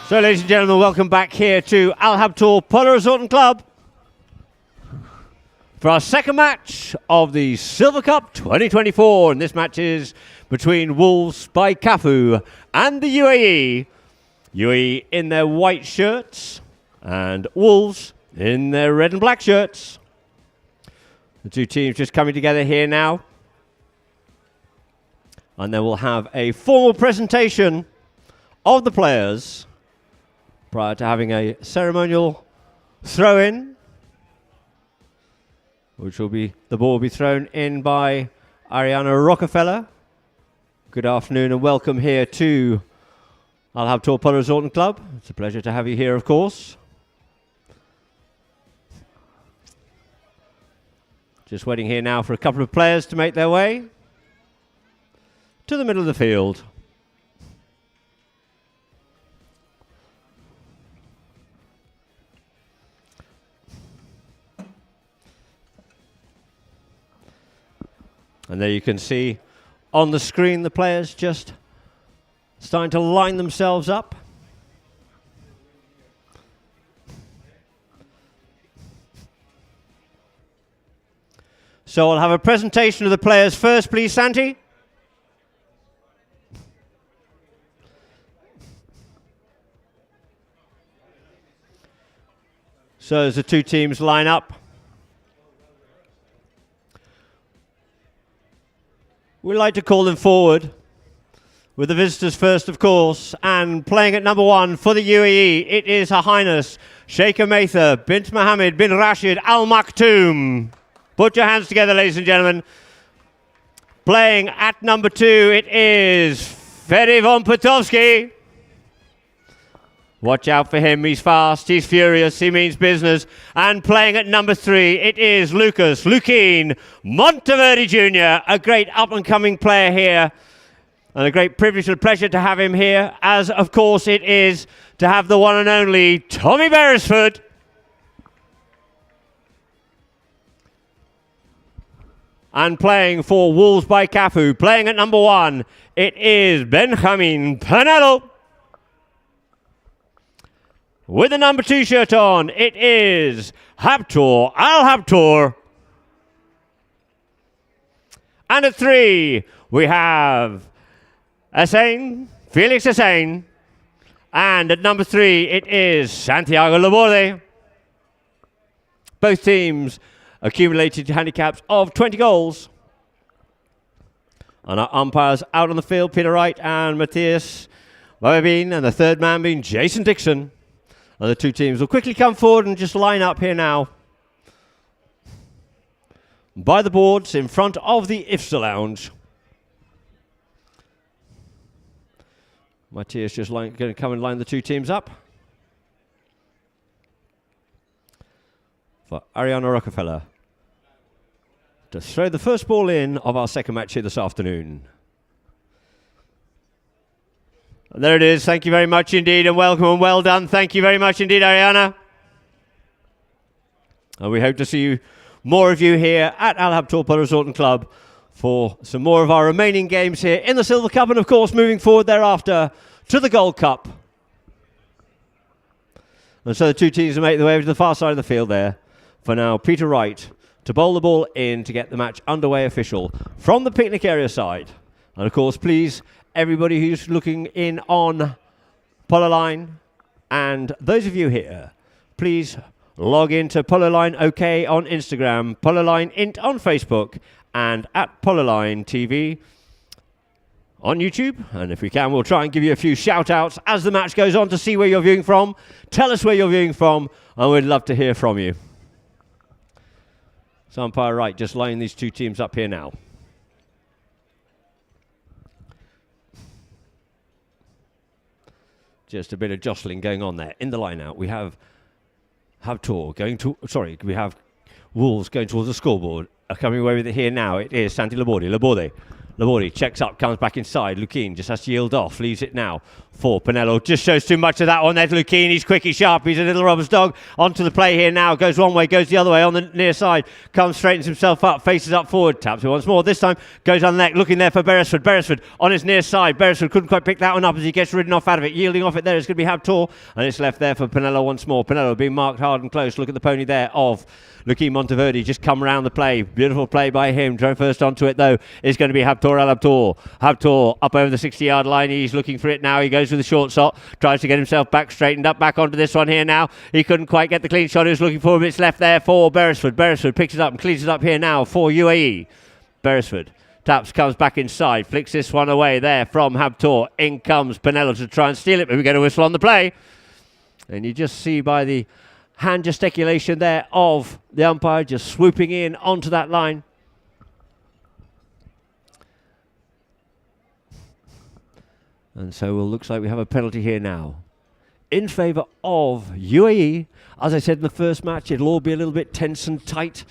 So, ladies and gentlemen, welcome back here to Al Habtoor Polo Resort and Club for our second match of the Silver Cup 2024. And this match is between Wolves by Cafu and the UAE. UAE in their white shirts and Wolves in their red and black shirts. The two teams just coming together here now. And then we'll have a formal presentation of the players prior to having a ceremonial throw-in, which will be, the ball will be thrown in by Ariana Rockefeller. Good afternoon and welcome here to Al Habtoor Polo Resort and Club. It's a pleasure to have you here, of course. Just waiting here now for a couple of players to make their way to the middle of the field. And there you can see on the screen the players just starting to line themselves up. So I'll have a presentation of the players first, please, Santi. So as the two teams line up, we like to call them forward with the visitors first, of course, and playing at number 1 for the UAE, it is Her Highness Sheikha Matha bint Mohammed bin Rashid Al Maktoum. Put your hands together, ladies and gentlemen. Playing at number 2, it is Ferry von Potowski. Watch out for him, he's fast, he's furious, he means business. And playing at number 3, it is Lucas Luquin Monteverde Jr., a great up-and-coming player here. And a great privilege and pleasure to have him here, as of course it is to have the one and only Tommy Beresford. And playing for Wolves by Cafu, playing at number 1, it is Benjamin Panello. With the number 2 shirt on, it is Habtoor Al Habtoor. And at 3, we have Felix Hussein. And at number 3, it is Santiago Laborde. Both teams accumulated handicaps of 20 goals. And our umpires out on the field, Peter Wright and Matthias Babin, and the third man being Jason Dixon. And the two teams will quickly come forward and just line up here now by the boards in front of the IFSA Lounge. Matthias just going to come and line the two teams up. For Ariana Rockefeller to throw the first ball in of our second match here this afternoon. And there it is. Thank you very much indeed, and welcome and well done. Thank you very much indeed, Ariana. And we hope to see more of you here at Al Habtoor Polo Resort and Club for some more of our remaining games here in the Silver Cup, and of course moving forward thereafter to the Gold Cup. And so the two teams will make their way over to the far side of the field there. For now, Peter Wright to bowl the ball in to get the match underway official from the picnic area side. And of course, please, everybody who's looking in on Polo Line, and those of you here, please log into Polo Line OK on Instagram, Polo Line Int on Facebook, and at Polo Line TV on YouTube. And if we can, we'll try and give you a few shout-outs as the match goes on to see where you're viewing from. Tell us where you're viewing from, and we'd love to hear from you. So umpire Wright just lining these two teams up here now. Just a bit of jostling going on there. In the line-out, we have Habtoor going to... Sorry, we have Wolves going towards the scoreboard. Coming away with it here now, it is Santi Laborde. Laborde Laborde checks up, comes back inside. Lukin just has to yield off, leaves it now for Pinello. Just shows too much of that one. There's Lukin. He's quick, he's sharp. He's a little rubber's dog. Onto the play here now. Goes one way, goes the other way on the near side. Comes, straightens himself up, faces up forward. Taps it once more. This time goes on the neck, looking there for Beresford. Beresford on his near side. Beresford couldn't quite pick that one up as he gets ridden off out of it. Yielding off it there. It's going to be Habtor. And it's left there for Pinello once more. Pinello being marked hard and close. Look at the pony there of Lukin Monteverde. Just come around the play. Beautiful play by him. Drove first onto it though. Is going to be Habtor El Habtor. Habtor up over the 60-yard line. He's looking for it now. He goes with the short shot. Tries to get himself back, straightened up, back onto this one here now. He couldn't quite get the clean shot he was looking for, but it's left there for Beresford. Beresford picks it up and cleans it up here now for UAE. Beresford taps, comes back inside, flicks this one away there from Habtor. In comes Pinello to try and steal it, but we get a whistle on the play. And you just see by the hand gesticulation there of the umpire just swooping in onto that line. And so it looks like we have a penalty here now in favour of UAE. As I said in the first match, it'll all be a little bit tense and tight.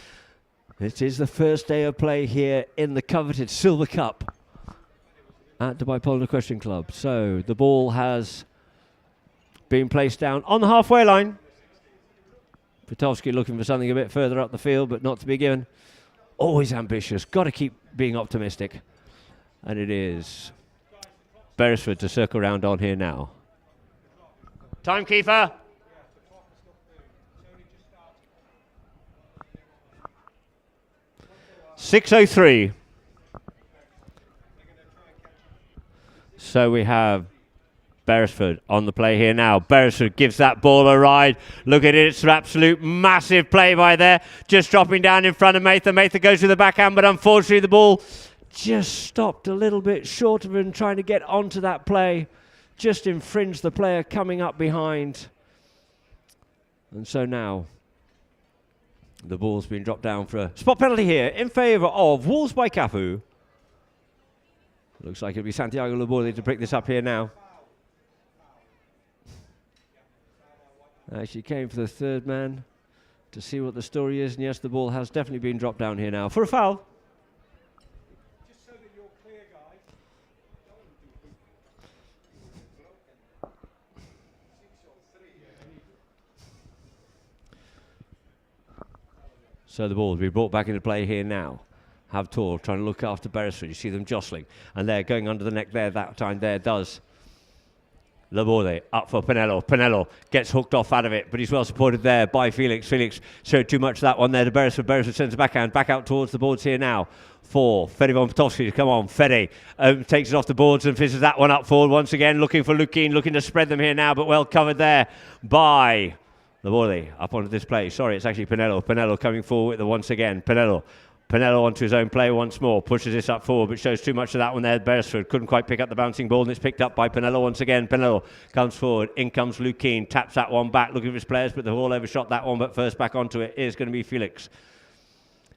It is the first day of play here in the coveted Silver Cup at Dubai Polo Equestrian Club. So the ball has been placed down on the halfway line. Pitowski looking for something a bit further up the field, but not to be given. Always ambitious, got to keep being optimistic. And it is Beresford to circle round on here now. Timekeeper. .603. So we have Beresford on the play here now. Beresford gives that ball a ride. Look at it. It's an absolute massive play by there. Just dropping down in front of Mather. Mather goes with the backhand, but unfortunately the ball just stopped a little bit short of him trying to get onto that play. Just infringed the player coming up behind. And so now the ball's been dropped down for a spot penalty here in favour of Wolves by Cafu. Looks like it'll be Santiago Laborde to pick this up here now. She came for the third man to see what the story is. And yes, the ball has definitely been dropped down here now for a foul. Just so that you're clear, guys. So the ball will be brought back into play here now. Habtor trying to look after Beresford. You see them jostling. And they're going under the neck there. That time there does Laborde up for Pinello. Pinello gets hooked off out of it, but he's well supported there by Felix. Felix showed too much of that one there to Beresford. Beresford sends a backhand back out towards the boards here now for Fede von Pitowski. Come on, Fede takes it off the boards and fizzes that one up forward once again, looking for Lukin, looking to spread them here now, but well covered there by Laborde up onto this play. Sorry, it's actually Pinello. Pinello coming forward once again. Pinello onto his own play once more, pushes this up forward, but shows too much of that one there. Beresford couldn't quite pick up the bouncing ball, and it's picked up by Pinello once again. Pinello comes forward, in comes Lukin, taps that one back, looking for his players, but they've all overshot that one, but first back onto it is going to be Felix.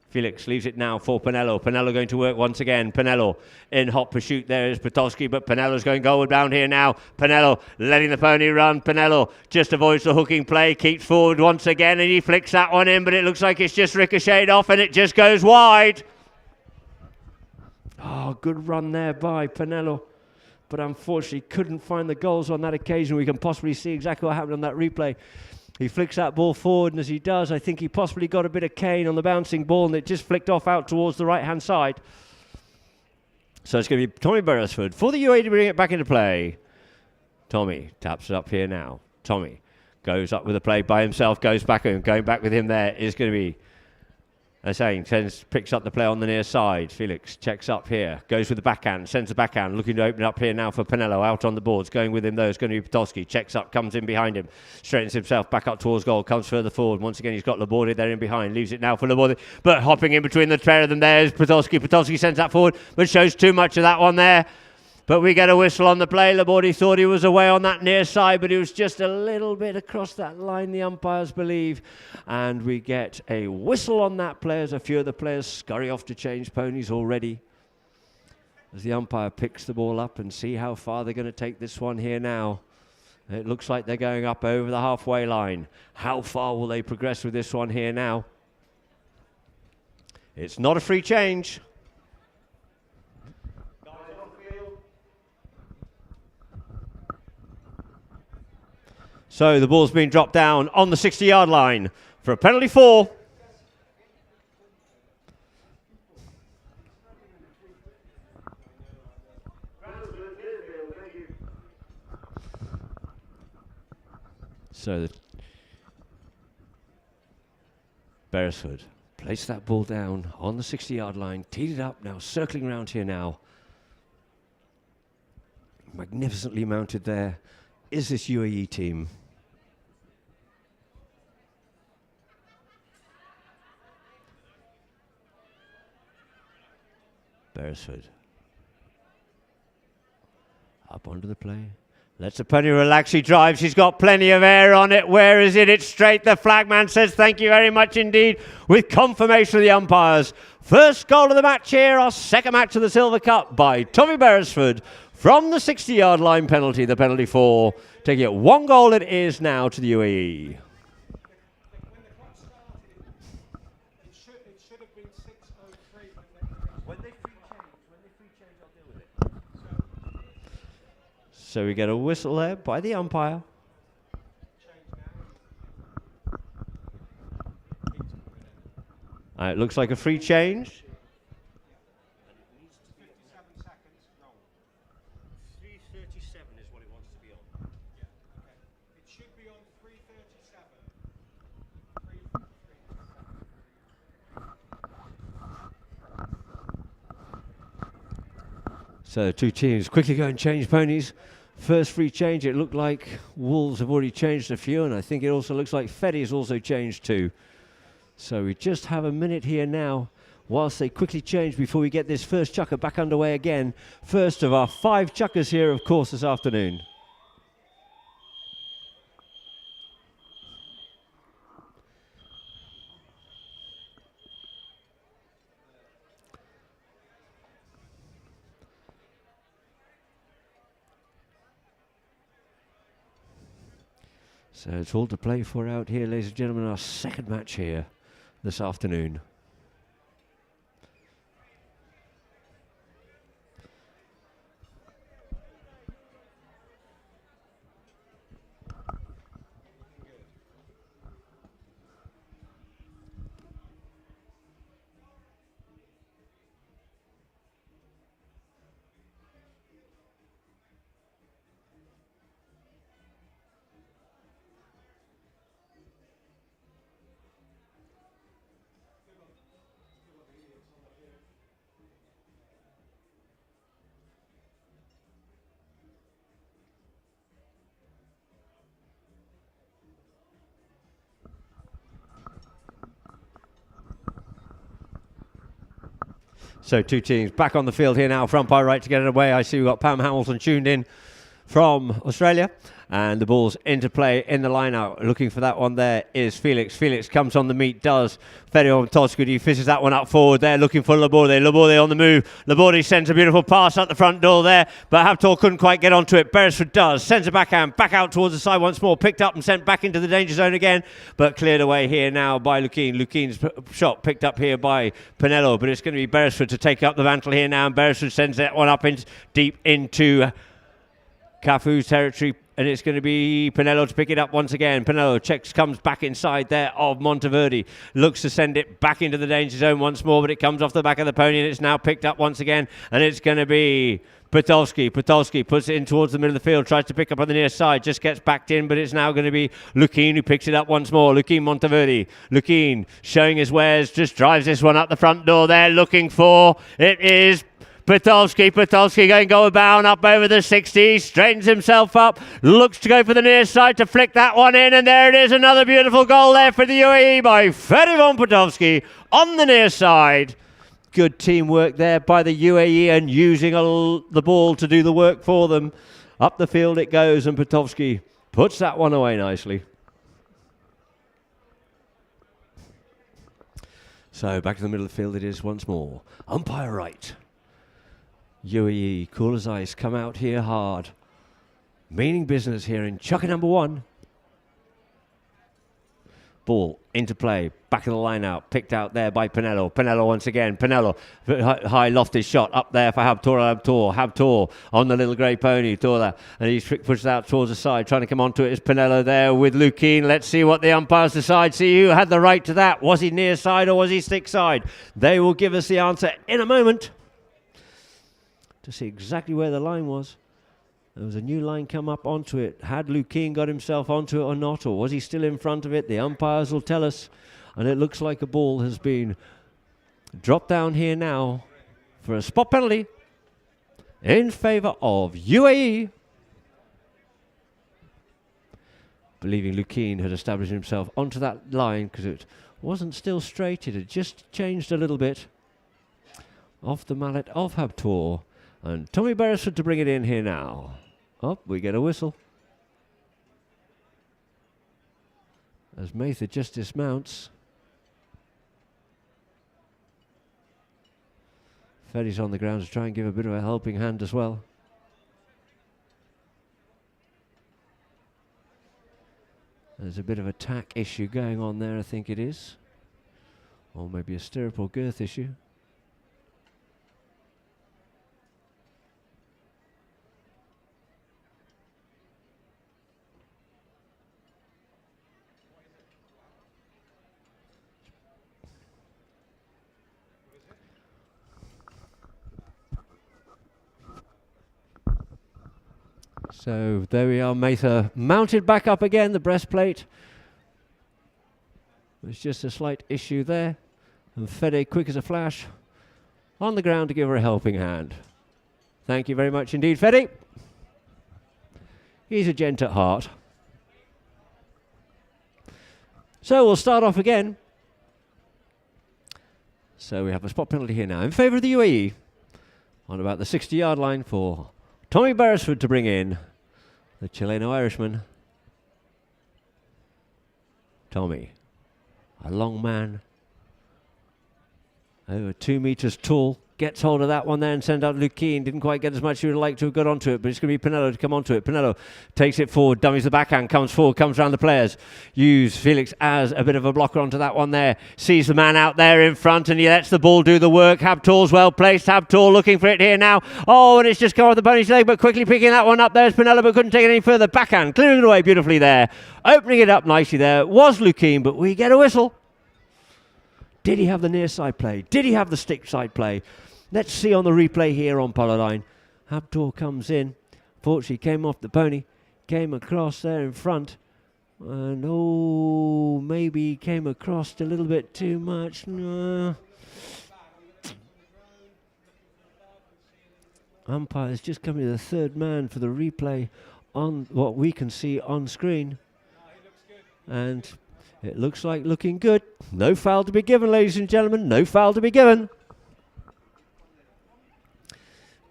Felix leaves it now for Pinello. Pinello going to work once again. Pinello in hot pursuit there is Pitowski, but Pinello's going goalward bound here now. Pinello letting the pony run. Pinello just avoids the hooking play, keeps forward once again, and he flicks that one in, but it looks like it's just ricocheted off and it just goes wide. Oh, good run there by Pinello, but unfortunately couldn't find the goals on that occasion. We can possibly see exactly what happened on that replay. He flicks that ball forward, and as he does, I think he possibly got a bit of cane on the bouncing ball, and it just flicked off out towards the right-hand side. So it's going to be Tommy Beresford for the UAE to bring it back into play. Tommy taps it up here now. Tommy goes up with the play by himself, goes back, and going back with him there is going to be picks up the play on the near side. Felix checks up here, goes with the backhand, sends the backhand, looking to open it up here now for Pinello, out on the boards, going with him though, it's going to be Pitowski, checks up, comes in behind him, straightens himself back up towards goal, comes further forward, once again he's got Laborde there in behind, leaves it now for Laborde, but hopping in between the pair of them there is Pitowski. Pitowski sends that forward, but shows too much of that one there. But we get a whistle on the play. Laborde thought he was away on that near side, but he was just a little bit across that line, the umpires believe. And we get a whistle on that play as a few of the players scurry off to change ponies already. As the umpire picks the ball up and see how far they're going to take this one here now. It looks like they're going up over the halfway line. How far will they progress with this one here now? It's not a free change. So the ball's been dropped down on the 60-yard line for a penalty 4. So Beresford placed that ball down on the 60-yard line, teed it up, now circling around here now. Magnificently mounted there is this UAE team. Beresford up onto the play. Lets the pony relax. He drives. He's got plenty of air on it. Where is it? It's straight. The flagman says thank you very much indeed, with confirmation of the umpires. First goal of the match here, our second match of the Silver Cup by Tommy Beresford from the 60-yard line penalty, the penalty 4. Taking it 1 goal it is now to the UAE. When the clock started, it should have been 6:03. When they free change, I'll deal with it. So we get a whistle there by the umpire. It looks like a free change. 57 seconds. No. 3:37 is what it wants to be on. Yeah. Okay. It should be on 3:37. So the two teams quickly go and change ponies. First free change, it looked like Wolves have already changed a few, and I think it also looks like Fetty has also changed too. So we just have a minute here now whilst they quickly change before we get this first chukker back underway again. First of our 5 chukkers here, of course, this afternoon. So it's all to play for out here, ladies and gentlemen, our second match here this afternoon. So two teams back on the field here now for umpire right to get it away. I see we've got Pam Hamilton tuned in from Australia. And the ball's into play in the line out. Looking for that one there is Felix. Felix comes on the meet, does. Ferio Toscudi fishes that one up forward there, looking for Laborde. Laborde on the move. Laborde sends a beautiful pass out the front door there, but Haftor couldn't quite get onto it. Beresford does. Sends a backhand back out towards the side once more. Picked up and sent back into the danger zone again, but cleared away here now by Lukine. Lukine's shot picked up here by Pinello, but it's going to be Beresford to take up the mantle here now, and Beresford sends that one up deep into Cafu's territory. And it's going to be Pinello to pick it up once again. Pinello checks, comes back inside there of Monteverde. Looks to send it back into the danger zone once more, but it comes off the back of the pony, and it's now picked up once again. And it's going to be Potolski. Potolski puts it in towards the middle of the field, tries to pick up on the near side, just gets backed in, but it's now going to be Lukine who picks it up once more. Lukine Monteverde. Lukine showing his wares, just drives this one up the front door there, looking for, it is Potolski going bound up over the 60, straightens himself up, looks to go for the near side to flick that one in, and there it is, another beautiful goal there for the UAE by Ferdinand Potolski on the near side. Good teamwork there by the UAE and using the ball to do the work for them. Up the field it goes, and Potolski puts that one away nicely. So back to the middle of the field it is once more. Umpire right. UAE, cool as ice, come out here hard. Meaning business here in chukker number 1. Ball into play, back of the line out, picked out there by Pinello. Pinello once again, Pinello, high lofted shot up there for Habtor on the little grey pony, Tora, and he pushes out towards the side, trying to come onto it is Pinello there with Lukeen. Let's see what the umpires decide, see who had the right to that. Was he near side or was he stick side? They will give us the answer in a moment to see exactly where the line was. There was a new line come up onto it. Had Lukeen got himself onto it or not, or was he still in front of it? The umpires will tell us. And it looks like a ball has been dropped down here now for a spot penalty in favour of UAE. Believing Lukeen had established himself onto that line because it wasn't still straight. It had just changed a little bit. Off the mallet of Habtor. And Tommy Beresford to bring it in here now. Up, we get a whistle. As Mather just dismounts. Ferry's on the ground to try and give a bit of a helping hand as well. There's a bit of a tack issue going on there, I think it is. Or maybe a stirrup or girth issue. So there we are, Mather mounted back up again, the breastplate. There's just a slight issue there. And Fede, quick as a flash, on the ground to give her a helping hand. Thank you very much indeed, Fede. He's a gent at heart. So we'll start off again. So we have a spot penalty here now in favour of the UAE. On about the 60-yard line for Tommy Beresford to bring in the Chileno-Irishman. Tommy, a long man, over 2 meters tall, gets hold of that one there and sends out Lukeen. Didn't quite get as much as he would like to have got onto it, but it's going to be Pinello to come onto it. Pinello takes it forward, dummies the backhand, comes forward, comes around the players. Use Felix as a bit of a blocker onto that one there. Sees the man out there in front and he lets the ball do the work. Habtor's well placed. Habtor looking for it here now. Oh, and it's just come off the pony's leg, but quickly picking that one up. There's Pinello, but couldn't take it any further. Backhand, clearing it away beautifully there. Opening it up nicely there was Lukeen, but we get a whistle. Did he have the near side play? Did he have the stick side play? Let's see on the replay here on Polo Line. Habtor comes in. Fortunately, came off the pony. Came across there in front. And oh, maybe came across a little bit too much. No. Umpire's just coming to the third man for the replay on what we can see on screen. And it looks like looking good. No foul to be given, ladies and gentlemen. No foul to be given.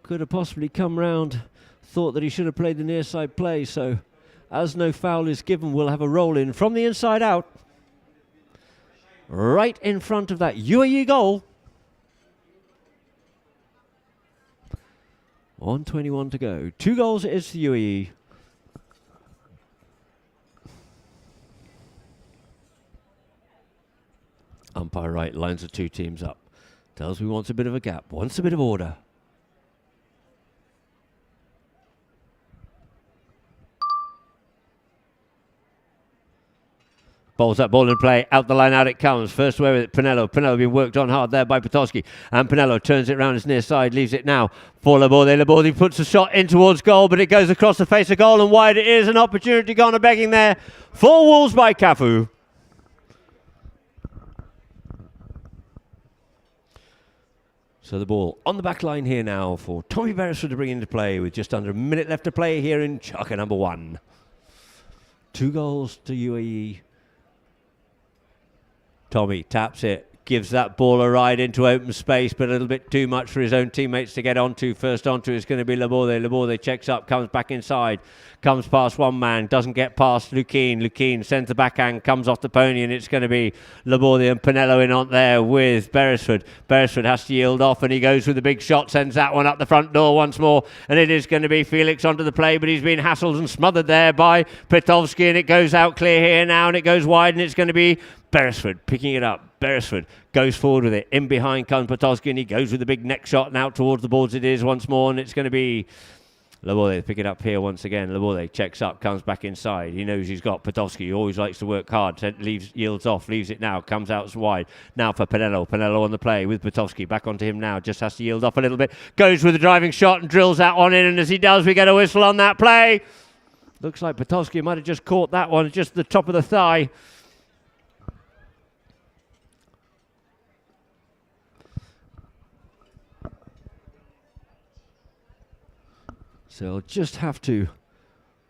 Could have possibly come round, thought that he should have played the near side play, so as no foul is given, we'll have a roll in from the inside out, right in front of that UAE goal. 1:21 to go. 2 goals it is to UAE. Umpire right lines the 2 teams up. Tells me wants a bit of a gap, wants a bit of order. Bowls that ball in play, out the line, out it comes. First away with it, Pinello. Pinello being worked on hard there by Potowski. And Pinello turns it round his near side, leaves it now for Laborde. Laborde puts a shot in towards goal, but it goes across the face of goal and wide it is. An opportunity gone a begging there for Wolves by Cafu. So the ball on the back line here now for Tommy Beresford to bring into play with just under a minute left to play here in Chaka number 1. 2 goals to UAE. Tommy taps it, gives that ball a ride into open space, but a little bit too much for his own teammates to get onto. First onto is going to be Laborde. Laborde checks up, comes back inside, comes past one man, doesn't get past Lukine. Lukine sends the backhand, comes off the pony, and it's going to be Laborde and Pinello in on there with Beresford. Beresford has to yield off, and he goes with the big shot, sends that one up the front door once more, and it is going to be Felix onto the play, but he's been hassled and smothered there by Petovsky, and it goes out clear here now, and it goes wide, and it's going to be Beresford picking it up. Beresford goes forward with it. In behind comes Petovsky, and he goes with the big neck shot, and out towards the boards it is once more, and it's going to be Laborde pick it up here once again. Laborde checks up, comes back inside. He knows he's got Petovsky. He always likes to work hard. Yields off, leaves it now, comes out wide. Now for Pinello. Pinello on the play with Petovsky. Back onto him now. Just has to yield off a little bit. Goes with the driving shot and drills that one in. And as he does, we get a whistle on that play. Looks like Petovsky might have just caught that one, just the top of the thigh. So he'll just have to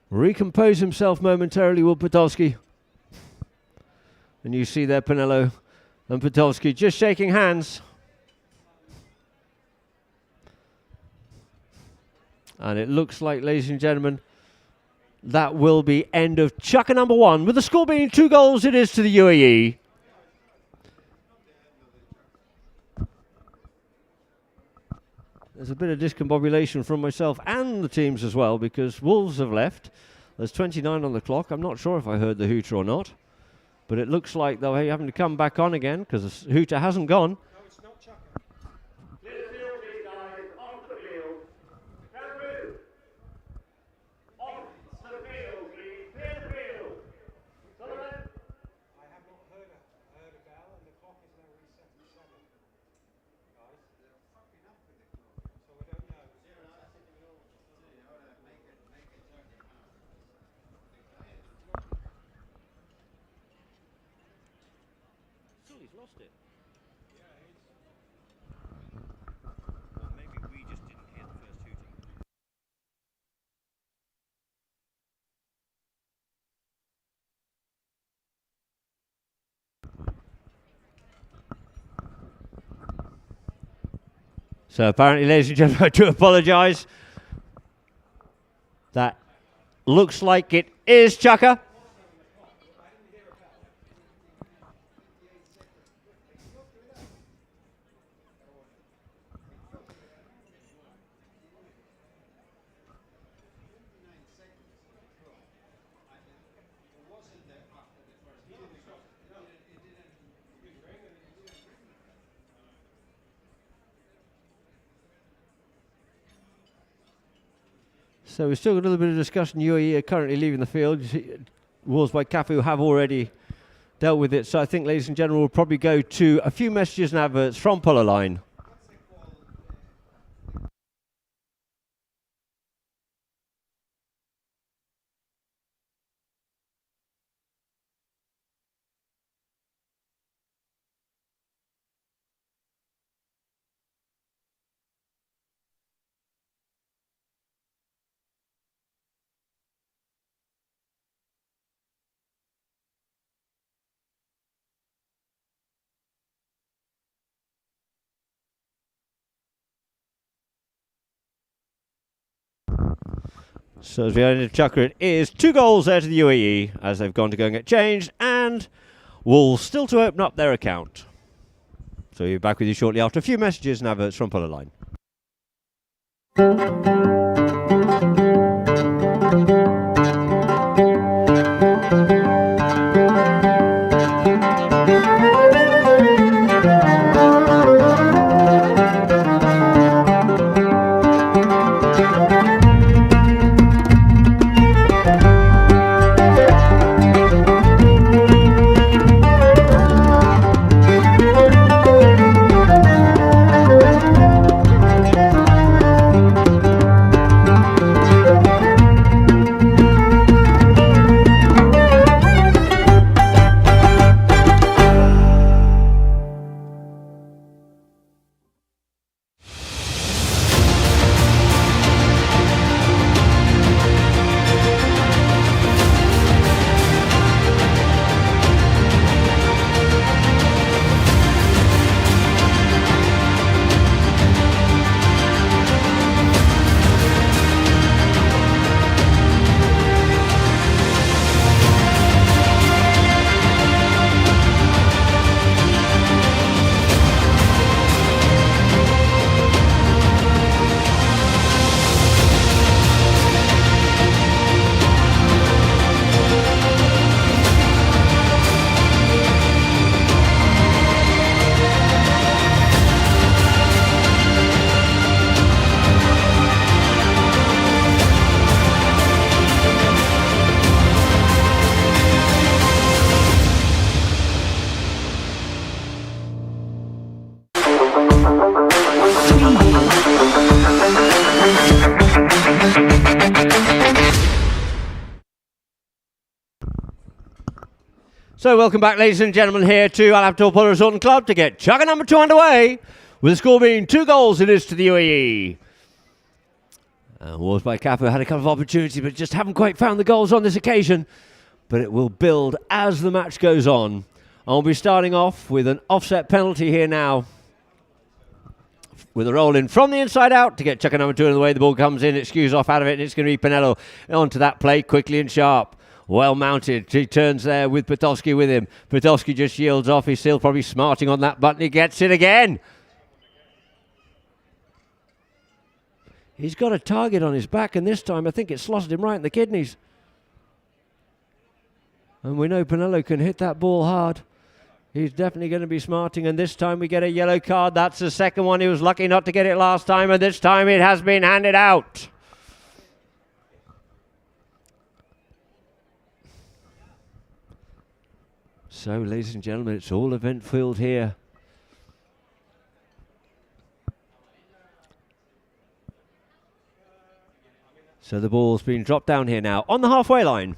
recompose himself momentarily, will Petovsky. And you see there Pinello and Petovsky just shaking hands. And it looks like, ladies and gentlemen, that will be end of Chukka number 1. With the score being 2 goals, it is to the UAE. There's a bit of discombobulation from myself and the teams as well, because Wolves have left. There's 29 on the clock. I'm not sure if I heard the hooter or not, but it looks like they're having to come back on again because the hooter hasn't gone. No, it's not Chukka. Clear the field, please, guys. Off the field. Kangaroo. Off the field, please. Clear the field. Sullivan. I have not heard a bell, and the clock is now reset at 7. Guys, they're fucking up with the clock. So I don't know. Sully's lost it. Well, maybe we just didn't hear the first hooting. So apparently, ladies and gentlemen, I do apologise. That looks like it is Chukka. So we've still got a little bit of discussion. UAE are currently leaving the field. Wolves by Cafu have already dealt with it. So I think, ladies and gentlemen, we'll probably go to a few messages and adverts from Polar Line. So as we end of Chukka, it is 2 goals there to the UAE as they've gone to go and get changed, and Wolves still to open up their account. So we'll be back with you shortly after a few messages and adverts from Polar Line. So welcome back, ladies and gentlemen, here to Al Abtor Polo Resort and Club to get chugga number 2 underway, with the score being 2 goals it is to the UAE. Wars by Capo had a couple of opportunities, but just haven't quite found the goals on this occasion. But it will build as the match goes on. I'll be starting off with an offset penalty here now, with a roll in from the inside out to get chugga number 2 in the way. The ball comes in, it skews off out of it, and it's going to be Pinello onto that play quickly and sharp. Well mounted. He turns there with Potowski with him. Potowski just yields off. He's still probably smarting on that button. He gets it again. He's got a target on his back, and this time I think it slotted him right in the kidneys. And we know Pinello can hit that ball hard. He's definitely going to be smarting, and this time we get a yellow card. That's the second one. He was lucky not to get it last time, and this time it has been handed out. So, ladies and gentlemen, it's all event-filled here. So the ball's been dropped down here now on the halfway line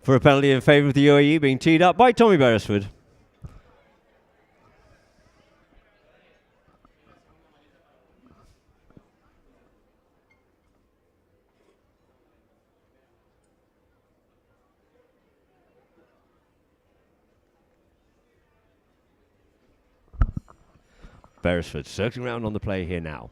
for a penalty in favour of the UAE, being teed up by Tommy Beresford. Beresford circling around on the play here now.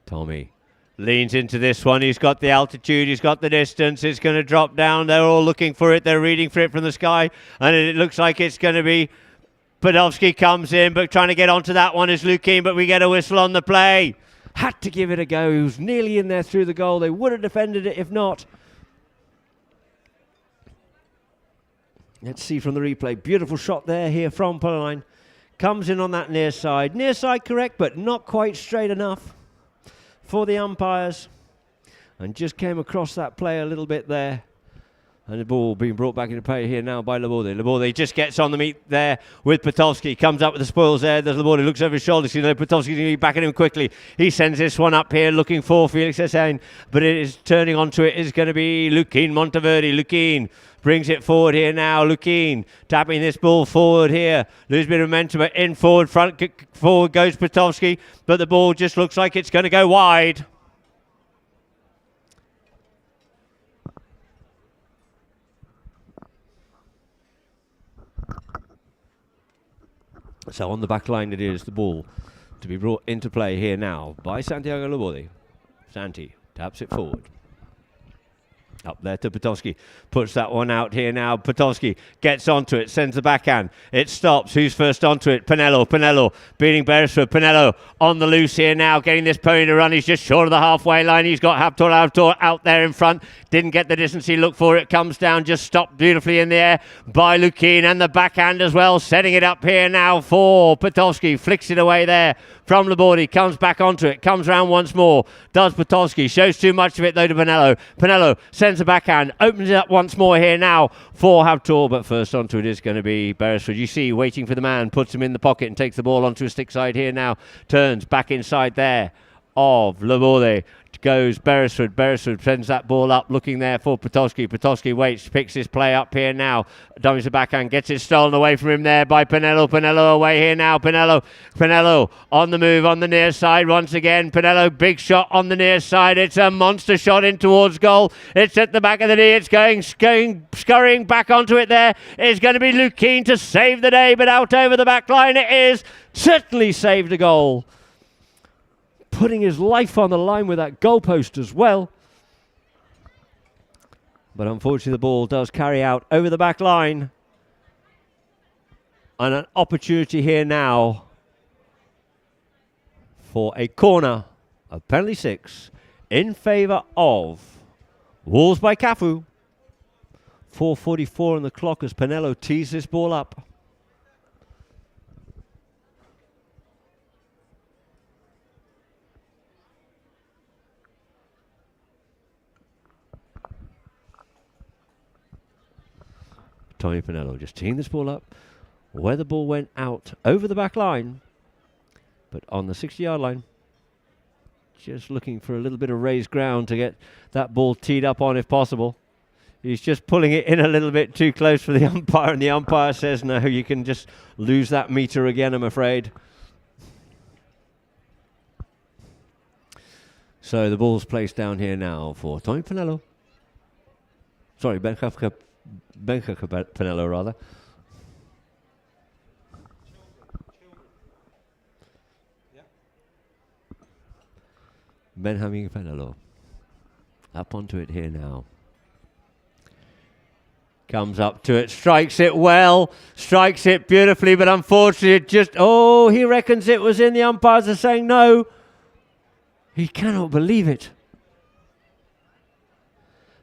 Tommy leans into this one. He's got the altitude. He's got the distance. It's going to drop down. They're all looking for it. They're reading for it from the sky. And it looks like it's going to be Podolski comes in, but trying to get onto that one is Lukin, but we get a whistle on the play. Had to give it a go. He was nearly in there through the goal. They would have defended it if not. Let's see from the replay. Beautiful shot there here from Poline. Comes in on that near side. Near side correct, but not quite straight enough for the umpires. And just came across that play a little bit there. And the ball being brought back into play here now by Laborde. Laborde just gets on the meat there with Potowski. Comes up with the spoils there. There's Laborde, looks over his shoulder. You know, Potowski's going to be backing him quickly. He sends this one up here looking for Felix Hussein. But it is turning onto it is going to be Lukin Monteverde. Lukin brings it forward here now. Lukin tapping this ball forward here. Lose a bit of momentum, but in forward, front forward goes Potowski. But the ball just looks like it's going to go wide. So on the back line it is the ball to be brought into play here now by Santiago Laborde. Santi taps it forward. Up there to Potowski. Puts that one out here now. Potowski gets onto it, sends the backhand. It stops. Who's first onto it? Pinello. Pinello beating Beresford. Pinello on the loose here now, getting this pony to run. He's just short of the halfway line. He's got Abtor out there in front. Didn't get the distance he looked for. It comes down, just stopped beautifully in the air by Lukin, and the backhand as well. Setting it up here now for Potowski. Flicks it away there from Laborde. Comes back onto it. Comes round once more. Does Potowski. Shows too much of it though to Pinello. Pinello sends the backhand. Opens it up once more here now for Abtor. But first onto it is going to be Beresford. You see, waiting for the man. Puts him in the pocket and takes the ball onto a stick side here now. Turns back inside there of Laborde. Goes Beresford. Beresford sends that ball up, looking there for Potowski. Potowski waits, picks his play up here now. Dummies the backhand, gets it stolen away from him there by Pinello. Pinello away here now. Pinello on the move on the near side once again. Pinello, big shot on the near side. It's a monster shot in towards goal. It's at the back of the knee. It's going scurrying back onto it there. It's going to be Lukin to save the day, but out over the back line it is. Certainly saved a goal. Putting his life on the line with that goalpost as well. But unfortunately the ball does carry out over the back line. And an opportunity here now for a corner of penalty 6 in favour of Wolves by Cafu. 4:44 on the clock as Pinello tees this ball up. Tommy Pinello just teeing this ball up where the ball went out over the back line, but on the 60-yard line. just looking for a little bit of raised ground to get that ball teed up on if possible. He's just pulling it in a little bit too close for the umpire, and the umpire says, no, you can just lose that meter again, I'm afraid. So the ball's placed down here now for Tommy Pinello. Sorry, Benja Pinello, rather. Benjamin Pinello. Up onto it here now. Comes up to it, strikes it well, strikes it beautifully, but unfortunately it just, oh, he reckons it was in. The umpires are saying no. He cannot believe it.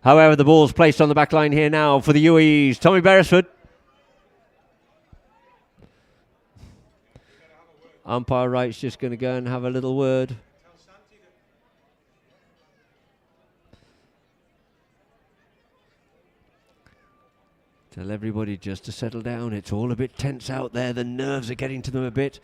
However, the ball's placed on the back line here now for the UAE's Tommy Beresford. Umpire Wright's just going to go and have a little word. Tell everybody just to settle down. It's all a bit tense out there. The nerves are getting to them a bit.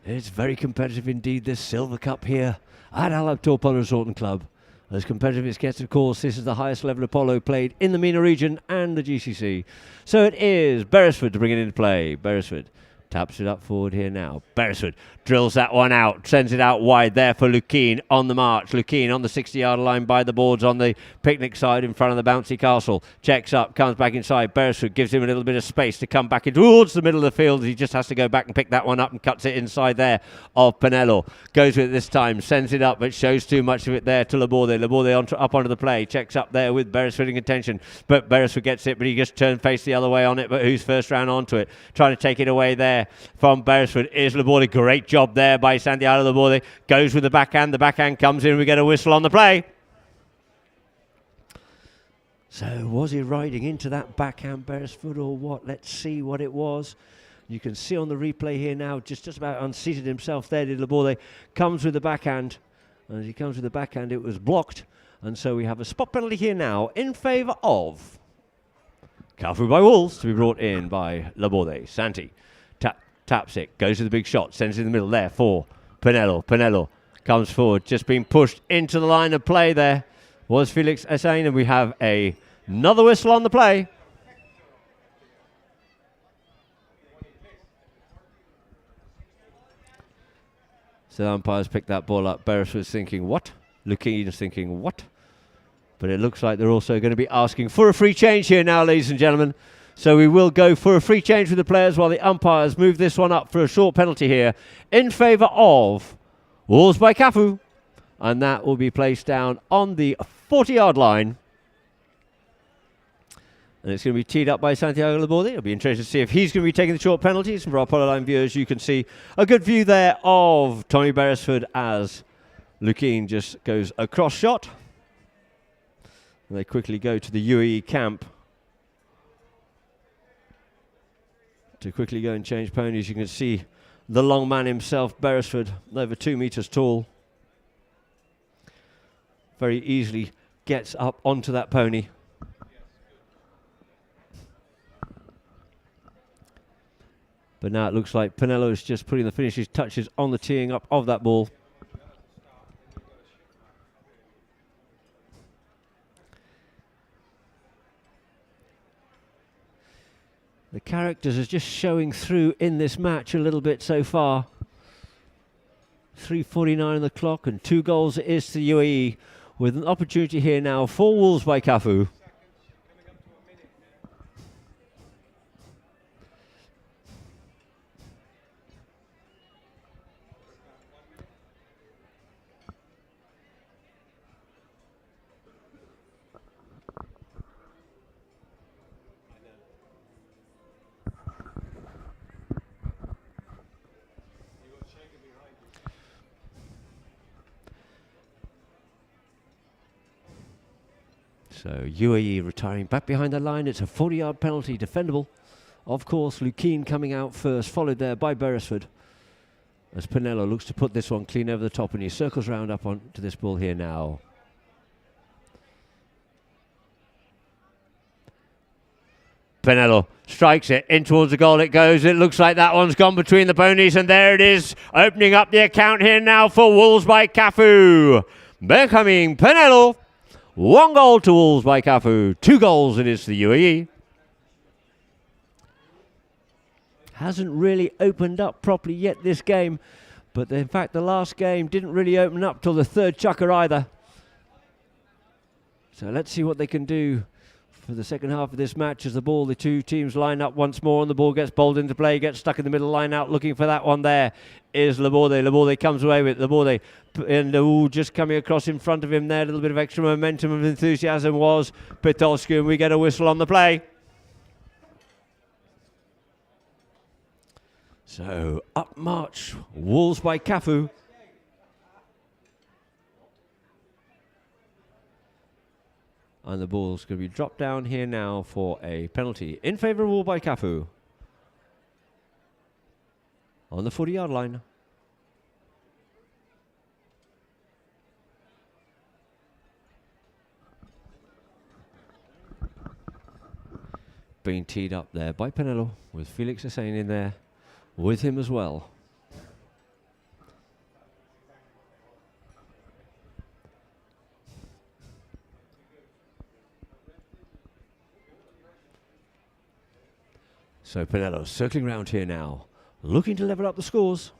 It's very competitive indeed, this Silver Cup here at Al Abtor Polo Resort and Club. As competitive as it gets, of course, this is the highest level of polo played in the MENA region and the GCC. So it is Beresford to bring it into play. Beresford taps it up forward here now. Beresford drills that one out, sends it out wide there for Lukeen on the march. Lukeen on the 60-yard line by the boards on the picnic side in front of the bouncy castle. Checks up, comes back inside. Beresford gives him a little bit of space to come back in towards the middle of the field. He just has to go back and pick that one up and cuts it inside there of Pinello. Goes with it this time, sends it up, but shows too much of it there to Laborde. Laborde up onto the play, checks up there with Beresford in contention, but Beresford gets it, but he just turned face the other way on it, but who's first round onto it? Trying to take it away there from Beresford is Laborde. Great job there by Santiago Laborde. Goes with the backhand. The backhand comes in. We get a whistle on the play. So was he riding into that backhand, Beresford, or what? Let's see what it was. You can see on the replay here now, just about unseated himself there, did Laborde. Comes with the backhand. And as he comes with the backhand, it was blocked. And so we have a spot penalty here now in favour of Cafu by Wolves to be brought in by Laborde. Santi taps it, goes to the big shot, sends it in the middle there for Pinello. Pinello comes forward, just being pushed into the line of play there was Felix Essain, and we have another whistle on the play. So the umpires picked that ball up. Beresford's thinking, what? Lukeen's thinking, what? But it looks like they're also going to be asking for a free change here now, ladies and gentlemen. So we will go for a free change with the players while the umpires move this one up for a short penalty here in favour of Wolves by Cafu. And that will be placed down on the 40-yard line. And it's going to be teed up by Santiago Laborde. It'll be interesting to see if he's going to be taking the short penalties. And for our Polo Line viewers, you can see a good view there of Tommy Beresford as Lukeen just goes across shot. And they quickly go to the UAE camp to quickly go and change ponies. You can see the long man himself, Beresford, over 2 meters tall. Very easily gets up onto that pony. But now it looks like Pinello is just putting the finishing touches on the teeing up of that ball. The characters are just showing through in this match a little bit so far. 3:49 on the clock and 2 goals it is to the UAE, with an opportunity here now for Wolves by Cafu. So UAE retiring back behind the line. It's a 40-yard penalty, defendable. Of course, Lukeen coming out first, followed there by Beresford. As Pinello looks to put this one clean over the top, and he circles round up onto this ball here now. Pinello strikes it in towards the goal. It goes. It looks like that one's gone between the ponies, and there it is, opening up the account here now for Wolves by Cafu. Becoming Pinello. 1 goal to Wolves by Cafu. 2 goals it is to the UAE. Hasn't really opened up properly yet this game, but in fact the last game didn't really open up till the third chukker either. So let's see what they can do for the second half of this match as the two teams line up once more, and the ball gets bowled into play, gets stuck in the middle line out, looking for that one there is Laborde. Laborde comes away with Laborde, and just coming across in front of him there, a little bit of extra momentum of enthusiasm was Pitolsky, and we get a whistle on the play. So up march Wolves by Cafu. And the ball's going to be dropped down here now for a penalty in favour of Wolves by Cafu. On the 40-yard line. Being teed up there by Pinello, with Felix Hussein in there with him as well. So Pinello circling round here now, looking to level up the scores.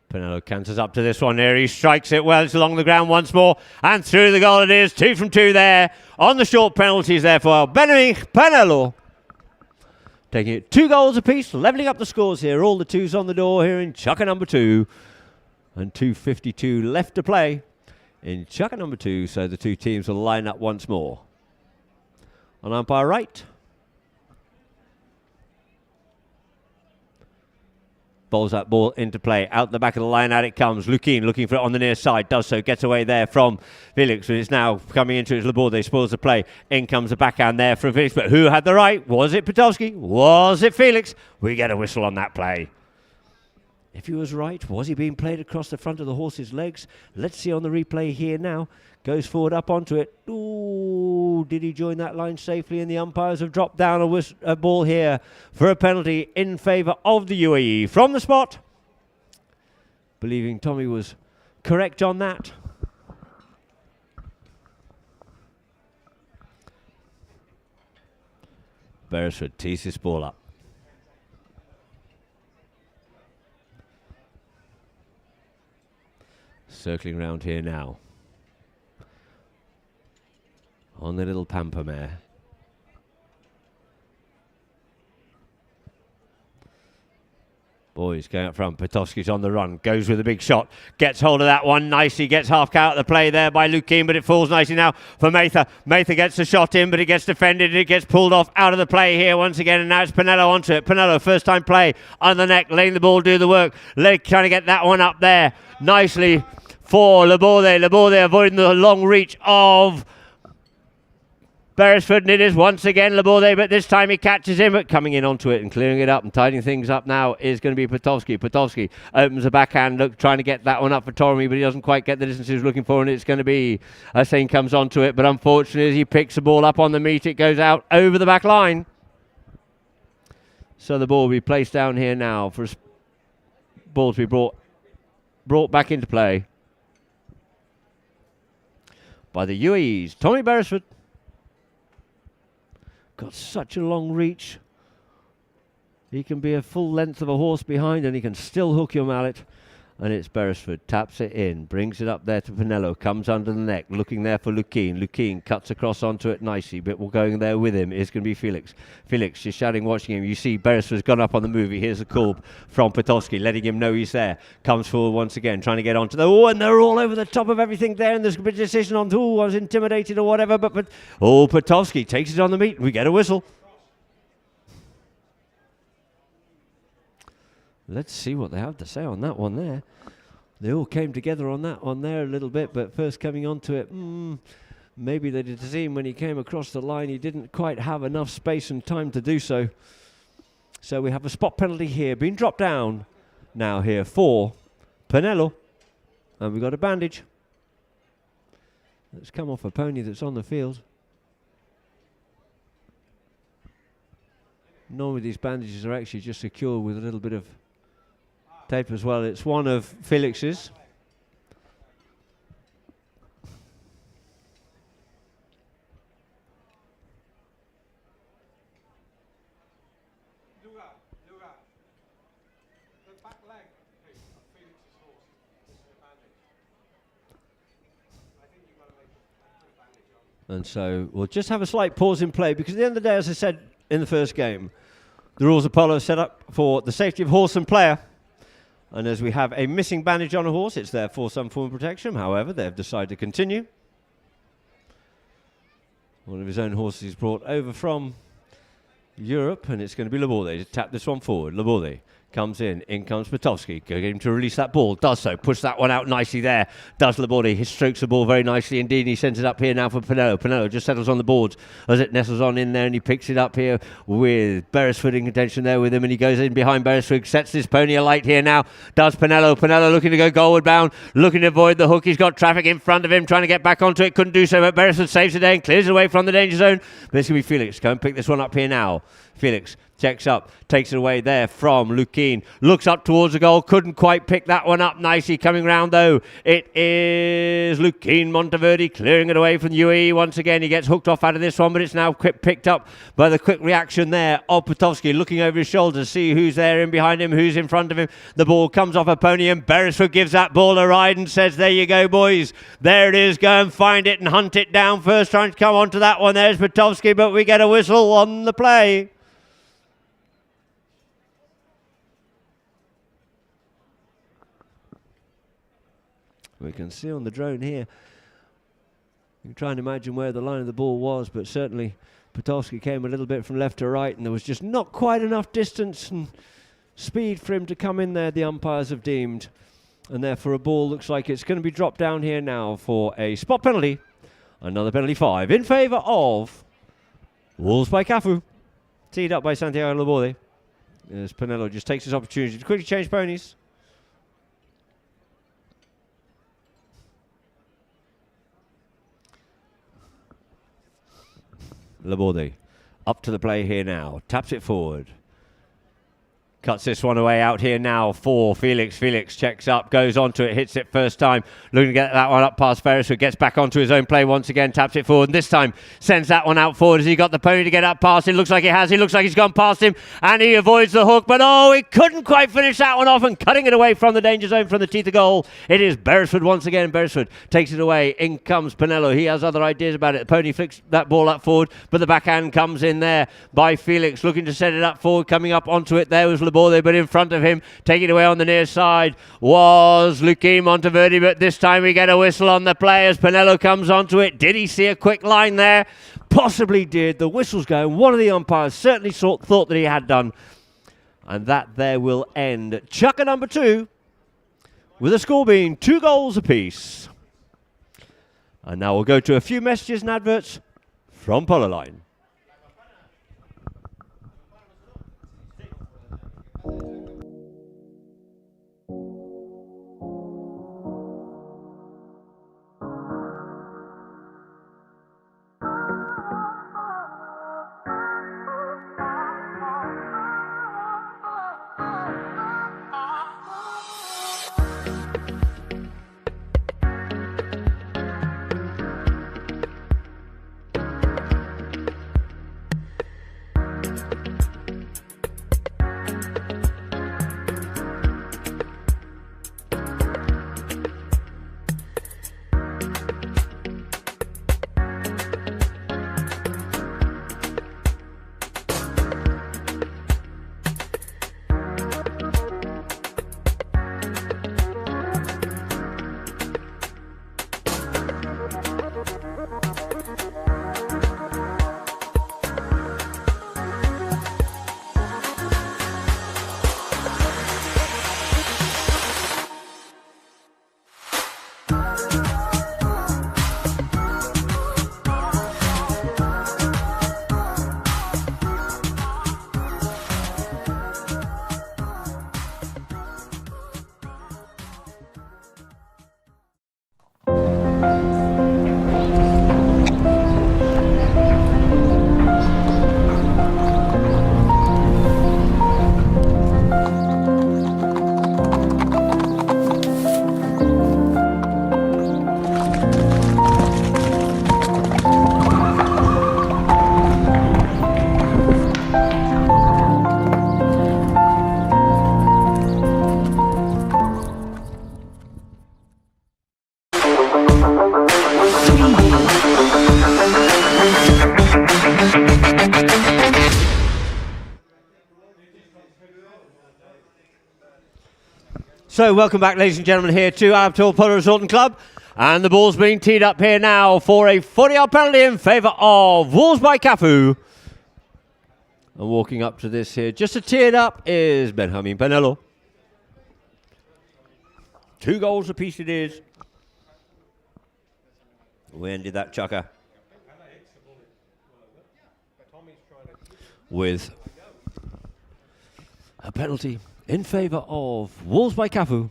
Pinello canters up to this one here. He strikes it well. It's along the ground once more. And through the goal it is. 2 from 2 there. On the short penalties there for Pinello. Taking it 2 goals apiece. Levelling up the scores here. All the 2s on the door here in chukker number 2. And 2:52 left to play in chukker number 2. So the 2 teams will line up once more. On umpire right. Bowls that ball into play. Out the back of the line, out it comes. Lukin looking for it on the near side. Does so. Gets away there from Felix. And it's now coming into his Laborde. Spoils the play. In comes the backhand there from Felix. But who had the right? Was it Pitowski? Was it Felix? We get a whistle on that play. If he was right, was he being played across the front of the horse's legs? Let's see on the replay here now. Goes forward up onto it. Ooh, did he join that line safely? And the umpires have dropped down a ball here for a penalty in favour of the UAE. From the spot, believing Tommy was correct on that. Beresford tees this ball up. Circling round here now. On the little pamper mare. Boys going up front. Pitowski's on the run. Goes with a big shot. Gets hold of that one nicely. Gets half out of the play there by Lukin, but it falls nicely now for Mather. Mather gets the shot in, but it gets defended. It gets pulled off out of the play here once again, and now it's Pinello onto it. Pinello, first time play on the neck, letting the ball do the work. Trying to get that one up there nicely for Laborde. Laborde avoiding the long reach of Beresford, and it is once again Laborde, but this time he catches him, but coming in onto it and clearing it up and tidying things up now is going to be Pitowski. Pitowski opens the backhand, trying to get that one up for Tormi, but he doesn't quite get the distance he was looking for, and it's going to be Hussein comes onto it, but unfortunately as he picks the ball up on the meat, it goes out over the back line. So the ball will be placed down here now for ball to be brought back into play by the UAE's Tommy Beresford. Got such a long reach. He can be a full length of a horse behind, and he can still hook your mallet. And it's Beresford. Taps it in. Brings it up there to Pinello. Comes under the neck. Looking there for Lukin. Lukin cuts across onto it nicely. But we're going there with him. It's going to be Felix. Felix just shouting, watching him. You see Beresford's gone up on the move. Here's a call from Pitowski, letting him know he's there. Comes forward once again, trying to get onto the... Oh, and they're all over the top of everything there. And there's a decision on who was intimidated or whatever. But Pitowski takes it on the meat. And we get a whistle. Let's see what they have to say on that one there. They all came together on that one there a little bit, but first coming onto it, maybe they did see him when he came across the line. He didn't quite have enough space and time to do so. So we have a spot penalty here, being dropped down now here for Pinello. And we've got a bandage that's come off a pony that's on the field. Normally these bandages are actually just secured with a little bit of tape as well. It's one of Felix's. Look out. The back leg of Felix's horse is a bandage. I think you've got to put a bandage on. And so we'll just have a slight pause in play because at the end of the day, as I said in the first game, the rules of polo are set up for the safety of horse and player. And as we have a missing bandage on a horse, it's there for some form of protection. However, they've decided to continue. One of his own horses he's brought over from Europe, and it's going to be Laborde to tap this one forward. Laborde comes in comes Patowski. Go get him to release that ball. Does so. Push that one out nicely there. Does Laborde. He strokes the ball very nicely indeed. He sends it up here now for Pinello. Pinello just settles on the boards as it nestles on in there, and he picks it up here with Beresford in contention there with him, and he goes in behind Beresford, sets this pony alight here now. Does Pinello. Pinello looking to go goalward bound, looking to avoid the hook. He's got traffic in front of him, trying to get back onto it. Couldn't do so, but Beresford saves it there and clears away from the danger zone. But it's going to be Felix. Go and pick this one up here now. Felix checks up, takes it away there from Lukeen. Looks up towards the goal, couldn't quite pick that one up nicely. Coming round though, it is Lukeen Monteverde clearing it away from UAE once again. He gets hooked off out of this one, but it's now picked up by the quick reaction there of Patowski, looking over his shoulder to see who's there in behind him, who's in front of him. The ball comes off a pony, and Beresford gives that ball a ride and says, there you go, boys. There it is. Go and find it and hunt it down first. Trying to come onto that one. There's Patowski, but we get a whistle on the play. We can see on the drone here. You can try and imagine where the line of the ball was, but certainly Patowski came a little bit from left to right, and there was just not quite enough distance and speed for him to come in there, the umpires have deemed. And therefore a ball looks like it's going to be dropped down here now for a spot penalty. Another penalty 5 in favour of Wolves by Cafu. Teed up by Santiago Laborde. As Pinello just takes his opportunity to quickly change ponies. Laborde up to the play here now. Taps it forward. Cuts this one away out here now for Felix. Felix checks up, goes onto it, hits it first time. Looking to get that one up past Beresford. Gets back onto his own play once again. Taps it forward. And this time sends that one out forward. Has he got the pony to get up past it? Looks like he has. He looks like he's gone past him. And he avoids the hook. But oh, he couldn't quite finish that one off. And cutting it away from the danger zone from the teeth of goal. It is Beresford once again. Beresford takes it away. In comes Pinello. He has other ideas about it. The pony flicks that ball up forward. But the backhand comes in there by Felix. Looking to set it up forward. Coming up onto it. There was Laborde, but in front of him, taking it away on the near side, was Lukeen Monteverde, but this time we get a whistle on the play as Pinello comes onto it. Did he see a quick line there? Possibly did. The whistle's going. One of the umpires certainly thought that he had done. And that there will end Chukker number 2, with the score being 2 goals apiece. And now we'll go to a few messages and adverts from Polo Line. So welcome back, ladies and gentlemen, here to Abtor Polo Resort and Club. And the ball's being teed up here now for a 40-yard penalty in favour of Wolves by Cafu. And walking up to this here, just to tee it up, is Benjamin Penello. 2 goals apiece it is. We ended that chucker with a penalty in favour of Wolves by Cafu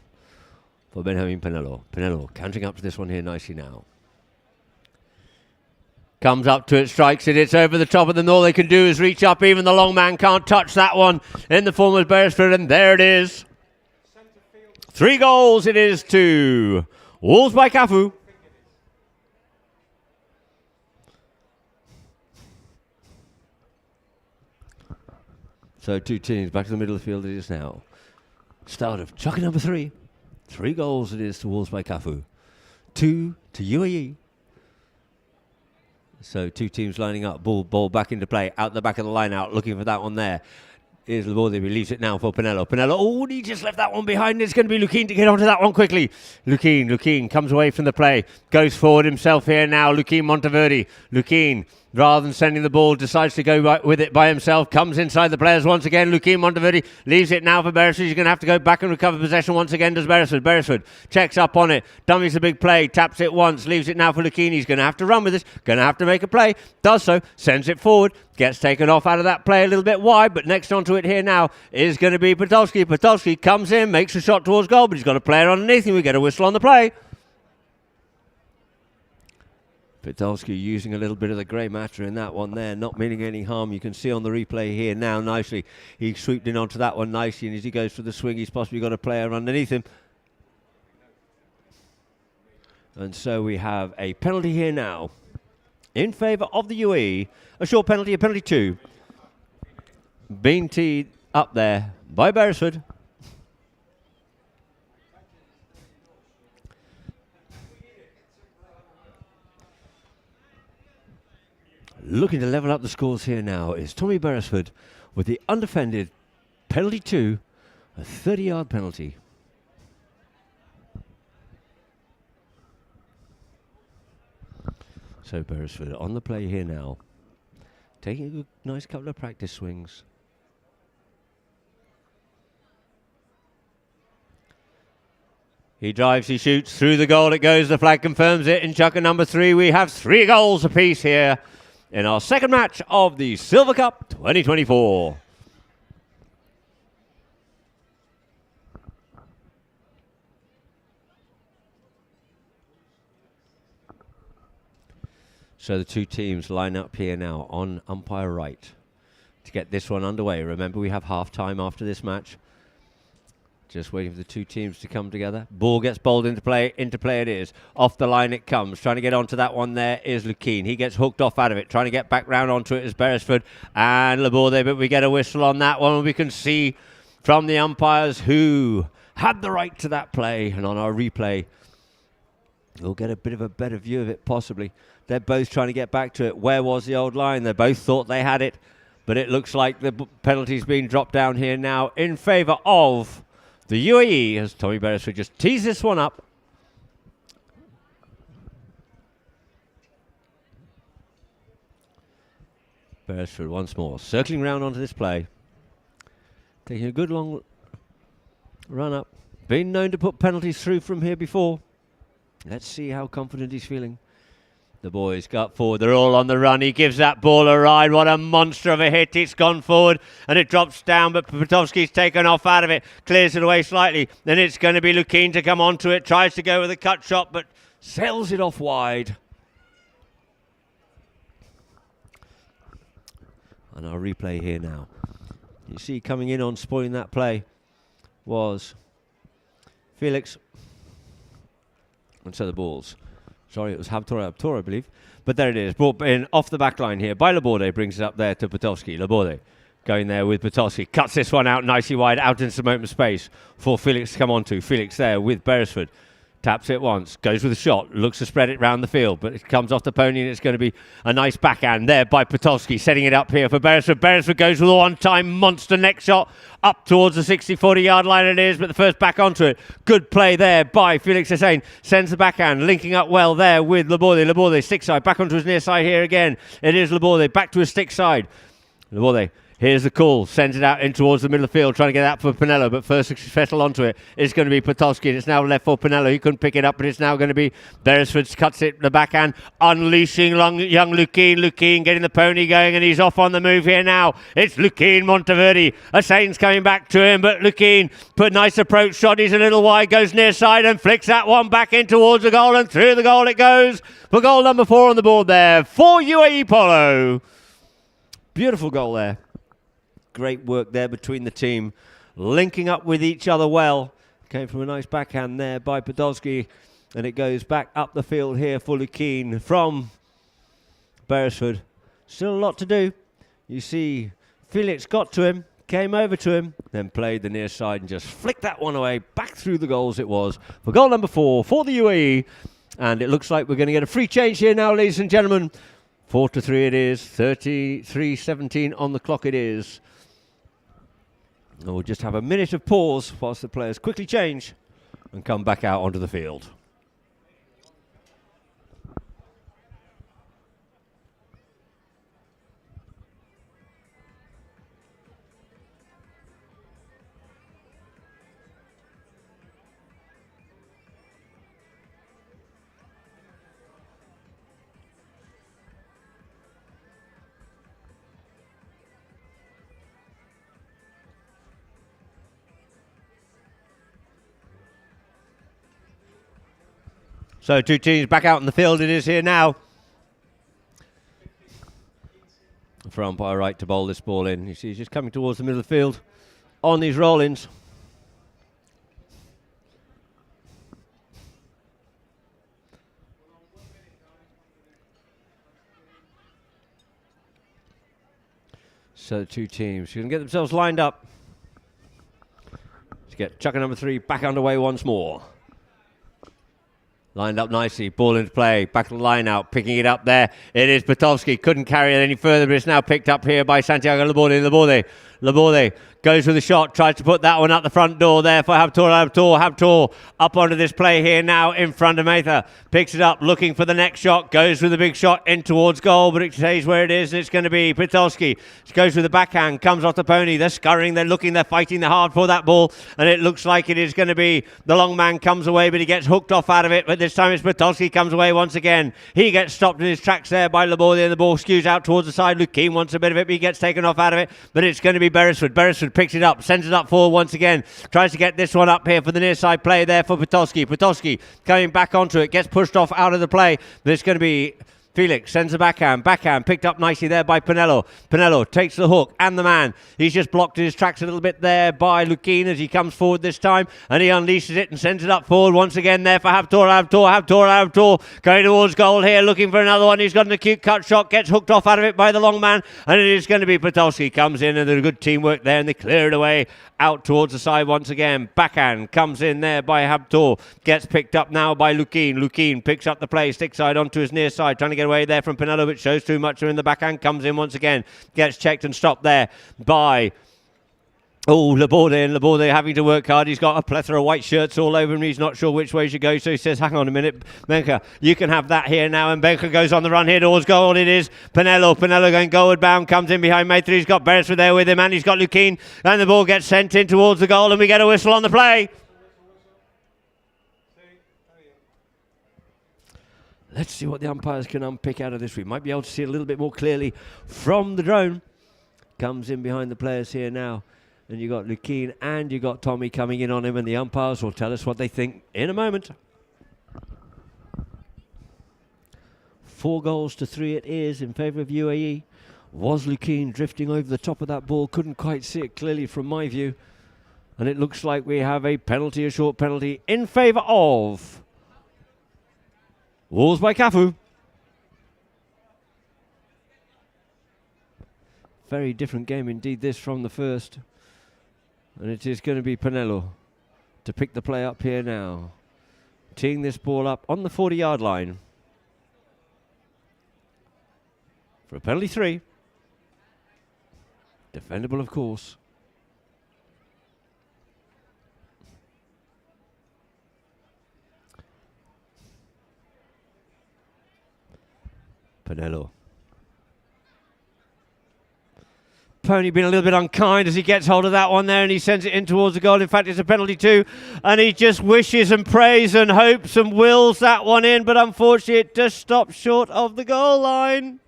for Benjamin Penello. Penello counting up to this one here nicely now. Comes up to it, strikes it, it's over the top of them. All they can do is reach up. Even the long man can't touch that one in the form of Beresford, and there it is. 3 goals it is to Wolves by Cafu. So 2 teams back to the middle of the field it is now. Start of chucker number 3. 3 goals it is to Wolves by Cafu. 2 to UAE. So 2 teams lining up, ball back into play, out the back of the line out, looking for that one there. Here's Laborde, he leaves it now for Penello. Penello, oh, he just left that one behind. It's going to be Lukin to get onto that one quickly. Lukin comes away from the play, goes forward himself here now. Lukin Monteverde. Lukin, rather than sending the ball, decides to go right with it by himself. Comes inside the players once again. Lukin Monteverde leaves it now for Beresford. He's going to have to go back and recover possession once again, does Beresford. Beresford checks up on it. Dummies a big play. Taps it once. Leaves it now for Lukin. He's going to have to run with this. Going to have to make a play. Does so. Sends it forward. Gets taken off out of that play a little bit wide, but next onto it here now is going to be Podolski. Podolski comes in, makes a shot towards goal, but he's got a player underneath him. We get a whistle on the play. Podolski using a little bit of the grey matter in that one there, not meaning any harm. You can see on the replay here now nicely. He swooped in onto that one nicely, and as he goes for the swing, he's possibly got a player underneath him. And so we have a penalty here now in favour of the UAE. A short penalty, a penalty 2. Being teed up there by Beresford. Looking to level up the scores here now is Tommy Beresford with the undefended penalty 2, a 30-yard penalty. So Beresford on the play here now, taking a good, nice couple of practice swings. He drives, he shoots, through the goal it goes, the flag confirms it. In chucker number 3 we have 3 goals apiece here in our second match of the Silver Cup 2024. So the 2 teams line up here now on umpire right to get this one underway. Remember, we have half time after this match. Just waiting for the 2 teams to come together. Ball gets bowled into play. Into play it is. Off the line it comes. Trying to get onto that one there is Lukin. He gets hooked off out of it. Trying to get back round onto it is Beresford and Laborde. But we get a whistle on that one. We can see from the umpires who had the right to that play. And on our replay, we'll get a bit of a better view of it possibly. They're both trying to get back to it. Where was the old line? They both thought they had it. But it looks like the penalty's being dropped down here now in favour of the UAE, as Tommy Beresford just tees this one up. Beresford once more, circling round onto this play. Taking a good long run up. Been known to put penalties through from here before. Let's see how confident he's feeling. The boys got forward. They're all on the run. He gives that ball a ride. What a monster of a hit. It's gone forward and it drops down, but Podolski's taken off out of it. Clears it away slightly. Then it's going to be Lukin to come onto it. Tries to go with a cut shot, but sails it off wide. And our replay here now. You see coming in on spoiling that play was Felix. And so the balls. Sorry, it was Habtor, I believe. But there it is. Brought in off the back line here by Laborde. Brings it up there to Podolski. Laborde going there with Podolski. Cuts this one out nicely wide, out into some open space for Felix to come onto. Felix there with Beresford. Taps it once, goes with a shot, looks to spread it round the field, but it comes off the pony and it's going to be a nice backhand there by Potolsky, setting it up here for Beresford. Beresford goes with a one-time monster neck shot up towards the 60-40 yard line it is, but the first back onto it. Good play there by Felix Hussein. Sends the backhand, linking up well there with Laborde. Laborde, stick side, back onto his near side here again. It is Laborde, back to his stick side. Laborde. Here's the call, sends it out in towards the middle of the field, trying to get that for Pinello, but first to settle onto it is going to be Potolsky, and it's now left for Pinello. He couldn't pick it up, but it's now going to be Beresford, cuts it the backhand, unleashing young Lukeen. Lukeen getting the pony going, and he's off on the move here now. It's Lukeen Monteverdi. Hussein's coming back to him, but Lukeen put nice approach shot. He's a little wide, goes near side and flicks that one back in towards the goal, and through the goal it goes for goal number 4 on the board there for UAE Polo. Beautiful goal there. Great work there between the team, linking up with each other well. Came from a nice backhand there by Podolski, and it goes back up the field here for Lukeen from Beresford. Still a lot to do. You see Felix got to him, came over to him, then played the near side and just flicked that one away. Back through the goals it was for goal number 4 for the UAE. And it looks like we're going to get a free change here now, ladies and gentlemen. 4-3 it is, 33-17 on the clock it is. And we'll just have a minute of pause whilst the players quickly change and come back out onto the field. So 2 teams back out in the field it is here now. For umpire right to bowl this ball in. You see he's just coming towards the middle of the field on these roll-ins. So 2 teams can get themselves lined up to get chucker number 3 back underway once more. Lined up nicely, ball into play, back to the line out, picking it up there. It is Potolsky, couldn't carry it any further, but it's now picked up here by Santiago Laborde. Laborde goes with a shot, tries to put that one up the front door there for Habtoor up onto this play here now in front of Mather. Picks it up, looking for the next shot, goes with a big shot in towards goal, but it stays where it is, and it's going to be Potolsky. Goes with the backhand, comes off the pony, they're scurrying, they're looking, they're fighting, they're hard for that ball, and it looks like it is going to be the long man comes away, but he gets hooked off out of it, but this time it's Potolsky comes away once again. He gets stopped in his tracks there by Laborde, and the ball skews out towards the side. Lukeen wants a bit of it, but he gets taken off out of it, but it's going to be Beresford. Beresford picks it up, sends it up forward once again, tries to get this one up here for the near side play there for Potolsky. Potolsky coming back onto it, gets pushed off out of the play, but it's going to be Felix, sends the backhand, picked up nicely there by Pinello. Pinello takes the hook and the man. He's just blocked in his tracks a little bit there by Lukeen as he comes forward this time, and he unleashes it and sends it up forward once again there for Habtoor going towards goal here, looking for another one. He's got an acute cut shot, gets hooked off out of it by the long man, and it is going to be Potolsky. Comes in and there's a good teamwork there, and they clear it away out towards the side once again. Backhand comes in there by Habtoor, gets picked up now by Lukeen. Lukeen picks up the play, stick side onto his near side, trying to get away there from Pinello, which shows too much in the backhand. Comes in once again, gets checked and stopped there by Laborde, and Laborde having to work hard. He's got a plethora of white shirts all over him. He's not sure which way he should go, so he says, hang on a minute, Benka, you can have that here now. And Benka goes on the run here towards goal. It is Pinello going goalward bound, comes in behind Mather. He's got Beresford there with him, and he's got Lukeen, and the ball gets sent in towards the goal, and we get a whistle on the play. Let's see what the umpires can unpick out of this. We might be able to see it a little bit more clearly from the drone. Comes in behind the players here now. And you got Lukeen and you got Tommy coming in on him, and the umpires will tell us what they think in a moment. 4-3 it is in favour of UAE. Was Lukeen drifting over the top of that ball? Couldn't quite see it clearly from my view. And it looks like we have a penalty, a short penalty, in favour of Wolves by Cafu. Very different game indeed this from the first. And it is going to be Pinello to pick the play up here now. teeing this ball up on the 40-yard line for a penalty 3. Defendable, of course. Pinello. Pony being a little bit unkind as he gets hold of that one there, and he sends it in towards the goal. In fact, it's a penalty 2, and he just wishes and prays and hopes and wills that one in, but unfortunately it just stops short of the goal line.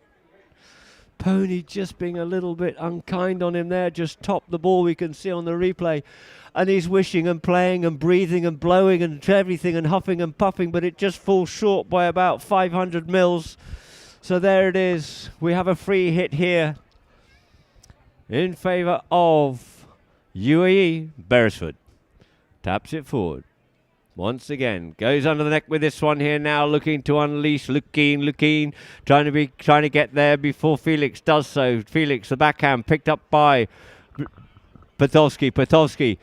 Pony just being a little bit unkind on him there, just topped the ball, we can see on the replay, and he's wishing and playing and breathing and blowing and everything and huffing and puffing, but it just falls short by about 500 mils. So there it is. We have a free hit here in favour of UAE. Beresford taps it forward. Once again, goes under the neck with this one here now, looking to unleash Lukeen, trying to get there before Felix does so. Felix, the backhand, picked up by Patowski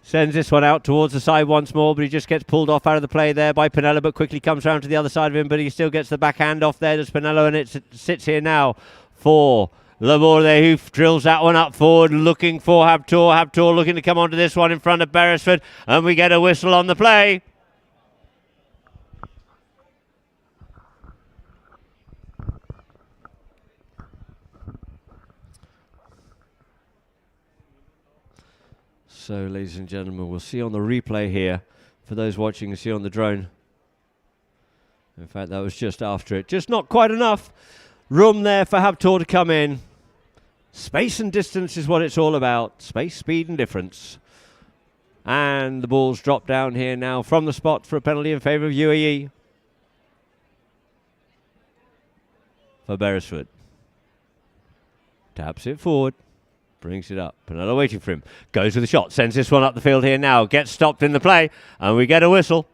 sends this one out towards the side once more, but he just gets pulled off out of the play there by Pinello, but quickly comes round to the other side of him, but he still gets the backhand off there. There's Pinello, and it sits here now for Laborde, who drills that one up forward, looking for Habtoor. Habtoor looking to come onto this one in front of Beresford, and we get a whistle on the play. So, ladies and gentlemen, we'll see on the replay here, for those watching, see on the drone. In fact, that was just after it. Just not quite enough room there for Habtoor to come in. Space and distance is what it's all about. Space, speed and difference. And the ball's dropped down here now from the spot for a penalty in favour of UAE. For Beresford. Taps it forward. Brings it up. Pinello waiting for him. Goes with the shot. Sends this one up the field here now. Gets stopped in the play. And we get a whistle.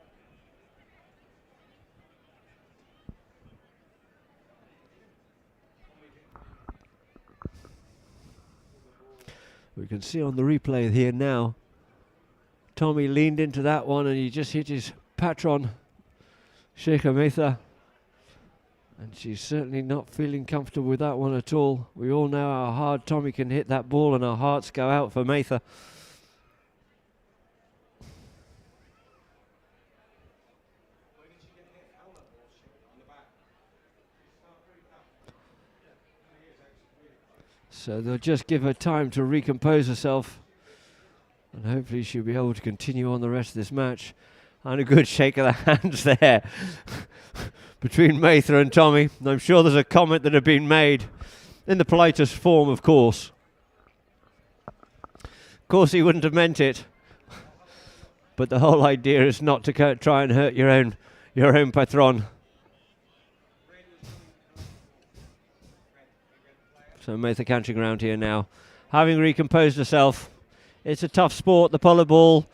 We can see on the replay here now, Tommy leaned into that one and he just hit his patron, Sheikha Metha. And she's certainly not feeling comfortable with that one at all. We all know how hard Tommy can hit that ball, and our hearts go out for Metha. So they'll just give her time to recompose herself, and hopefully she'll be able to continue on the rest of this match. And a good shake of the hands there between Metha and Tommy. I'm sure there's a comment that had been made in the politest form, of course. Of course, he wouldn't have meant it. But the whole idea is not to try and hurt your own patron. So Metha cantering around here now, having recomposed herself. It's a tough sport. The polo ball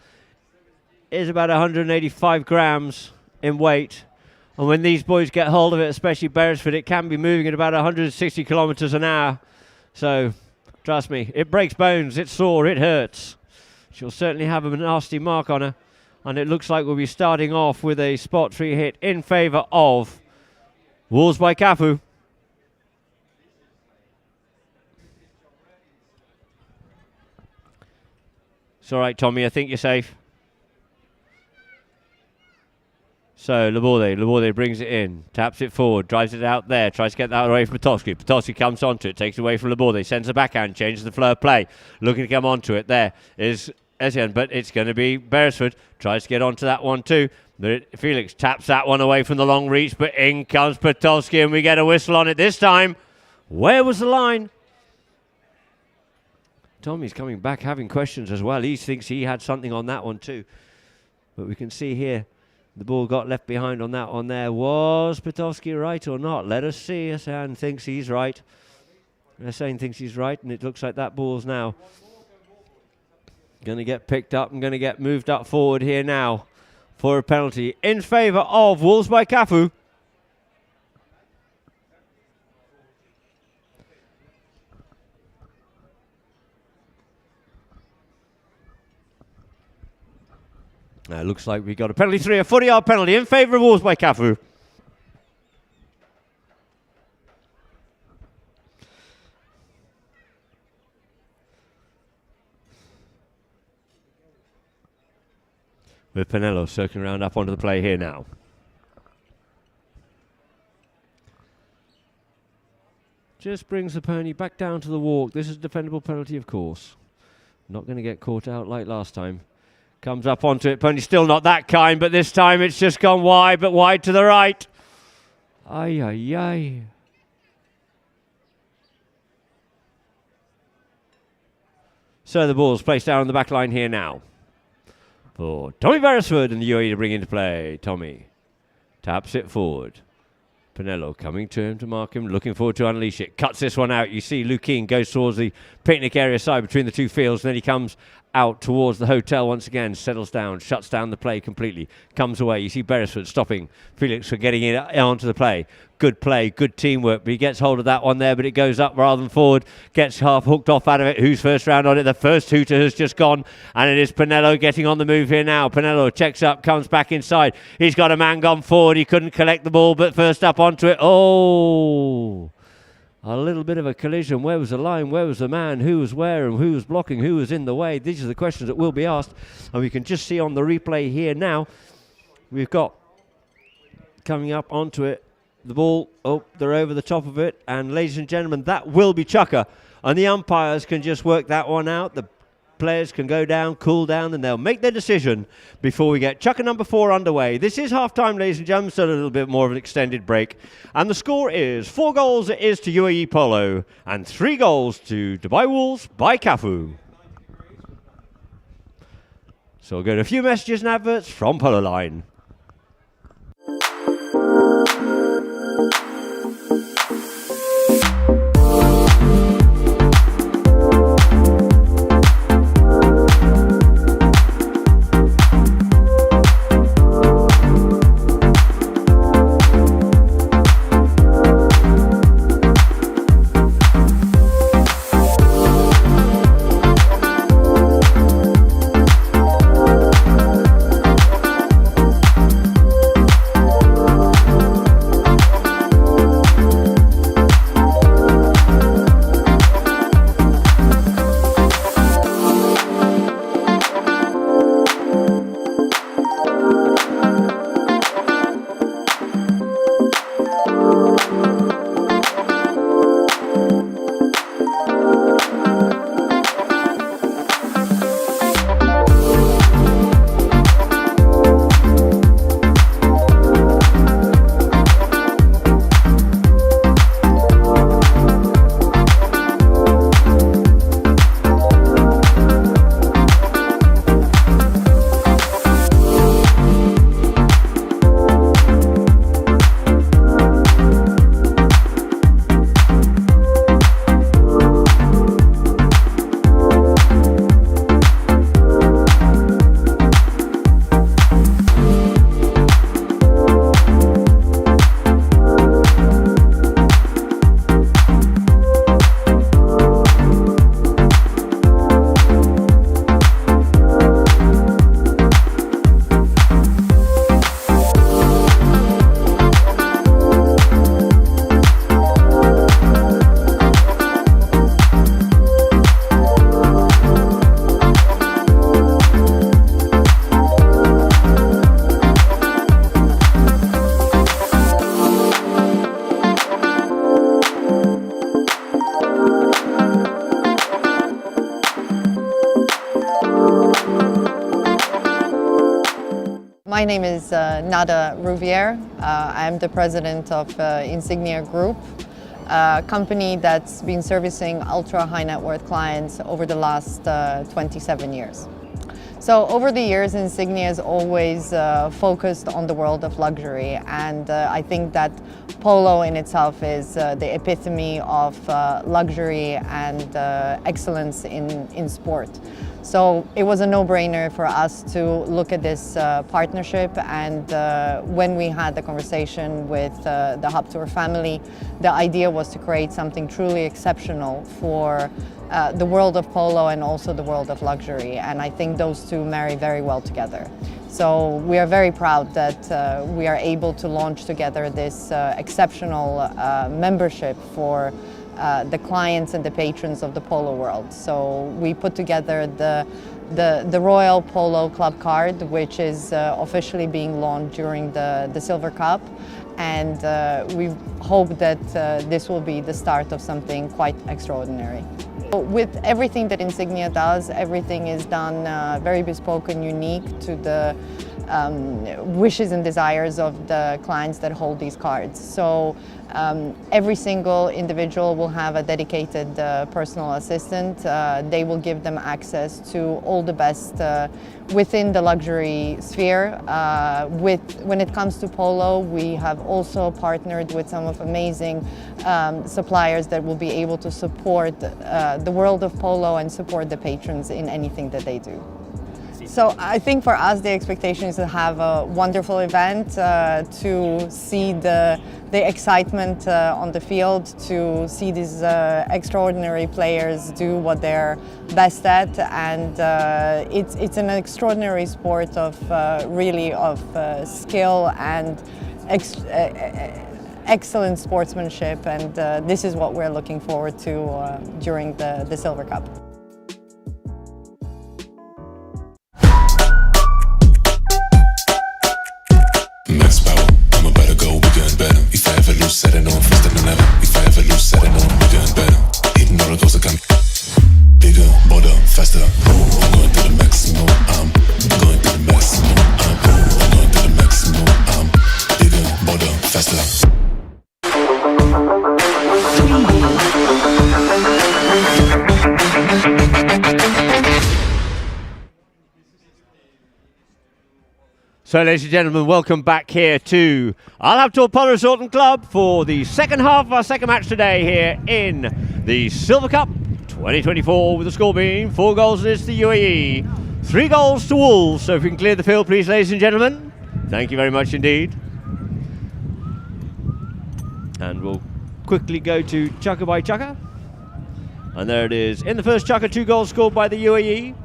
is about 185 grams in weight. And when these boys get hold of it, especially Beresford, it can be moving at about 160 kilometres an hour. So, trust me, it breaks bones, it's sore, it hurts. She'll certainly have a nasty mark on her. And it looks like we'll be starting off with a spot free hit in favour of Wolves by Cafu. It's all right, Tommy, I think you're safe. So Laborde brings it in, taps it forward, drives it out there, tries to get that away from Patowski. Patowski comes onto it, takes it away from Laborde, sends a backhand, changes the flow of play, looking to come onto it. There is Etienne, but it's going to be Beresford, tries to get onto that one too. Felix taps that one away from the long reach, but in comes Patowski, and we get a whistle on it this time. Where was the line? Tommy's coming back having questions as well. He thinks he had something on that one too. But we can see here, the ball got left behind on that one there. Was Patowski right or not? Let us see. Hassan thinks he's right. Hassan thinks he's right, and it looks like that ball's now going to get picked up and going to get moved up forward here now for a penalty in favour of Wolves by Cafu. Looks like we got a penalty 3, a 40-yard penalty in favour of Wolves by Cafu. With Pinello circling around up onto the play here now. Just brings the pony back down to the walk. This is a defendable penalty, of course. Not going to get caught out like last time. Comes up onto it. Pony's still not that kind, but this time it's just gone wide, but wide to the right. Ay, ay, ay. So the ball's placed down on the back line here now. For Tommy Beresford and the UAE to bring into play. Tommy taps it forward. Pinello coming to him to mark him, looking forward to unleash it. Cuts this one out. You see Lukeen goes towards the picnic area side between the two fields, and then he comes out towards the hotel once again, settles down, shuts down the play completely, comes away. You see Beresford stopping Felix for getting it onto the play. Good play, good teamwork, but he gets hold of that one there, but it goes up rather than forward, gets half hooked off out of it. Who's first round on it? The first hooter has just gone, and it is Pinello getting on the move here now. Pinello checks up, comes back inside. He's got a man gone forward. He couldn't collect the ball, but first up onto it. Oh! A little bit of a collision. Where was the line? Where was the man? Who was where and who was blocking? Who was in the way? These are the questions that will be asked. And we can just see on the replay here now, we've got coming up onto it, the ball. Oh, they're over the top of it. And ladies and gentlemen, that will be chucker. And the umpires can just work that one out. The players can go down, cool down, and they'll make their decision before we get chucker number 4 underway. This is half-time, ladies and gentlemen, so a little bit more of an extended break. And the score is 4 goals it is to UAE Polo and 3 goals to Dubai Wolves by Cafu. So we'll go to a few messages and adverts from Polo Line. My name is Nada Rouvière. I'm the president of Insignia Group, a company that's been servicing ultra high net worth clients over the last 27 years. So over the years, Insignia has always focused on the world of luxury, and I think that Polo in itself is the epitome of luxury and excellence in sport. So it was a no-brainer for us to look at this partnership, and when we had the conversation with the Hub Tour family, the idea was to create something truly exceptional for the world of polo and also the world of luxury, and I think those two marry very well together. So we are very proud that we are able to launch together this exceptional membership for the clients and the patrons of the polo world. So we put together the Royal Polo Club card, which is officially being launched during the Silver Cup, and we hope that this will be the start of something quite extraordinary. With everything that Insignia does, everything is done very bespoke and unique to the wishes and desires of the clients that hold these cards. So every single individual will have a dedicated personal assistant. They will give them access to all the best within the luxury sphere. When it comes to polo, we have also partnered with some of amazing suppliers that will be able to support the world of polo and support the patrons in anything that they do. So I think for us the expectation is to have a wonderful event, to see the excitement on the field, to see these extraordinary players do what they're best at, and it's an extraordinary sport of really of skill and excellent sportsmanship, and this is what we're looking forward to during the Silver Cup. Max power, I'm about to go bigger and better. If I ever lose, I don't know, faster than ever. If I ever lose, I don't know, bigger and better. Hitting roller coaster coming. Bigger, bolder, faster. I'm going to the maximum. I'm going to the maximum. I'm going to the maximum. I'm bigger, bolder, faster. So, ladies and gentlemen, welcome back here to Al Habtoor Polo Resort and Club for the second half of our second match today here in the Silver Cup 2024, with the score being 4 goals against the UAE, 3 goals to Wolves. So if we can clear the field, please, ladies and gentlemen. Thank you very much indeed. And we'll quickly go to Chukka by Chukka. And there it is. In the first Chukka, 2 goals scored by the UAE.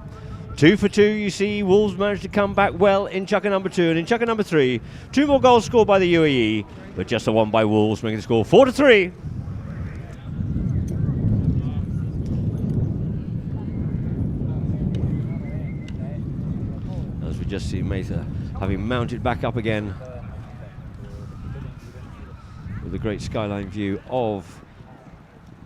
2 for 2, you see Wolves managed to come back well in Chukka number 2, and in Chukka number 3, 2 more goals scored by the UAE, but just the one by Wolves, making the score 4-3. As we just see Mesa having mounted back up again with a great skyline view of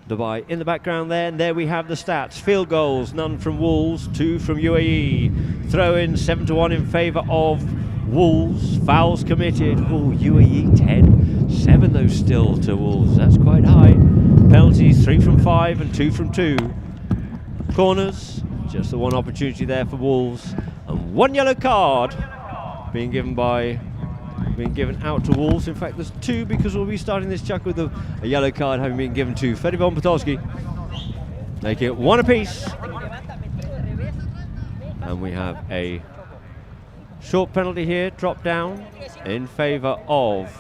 Dubai in the background there, and there we have the stats. Field goals, none from Wolves, 2 from UAE. Throw-in, 7-1 in favour of Wolves. Fouls committed, UAE 10. 7 though still to Wolves, that's quite high. Penalties, 3 from 5 and 2 from 2. Corners, just the one opportunity there for Wolves. And 1 yellow card being given out to Wolves. In fact, there's 2, because we'll be starting this chuck with a yellow card having been given to Fede von Potowski. Making it 1 apiece. And we have a short penalty here, drop down in favour of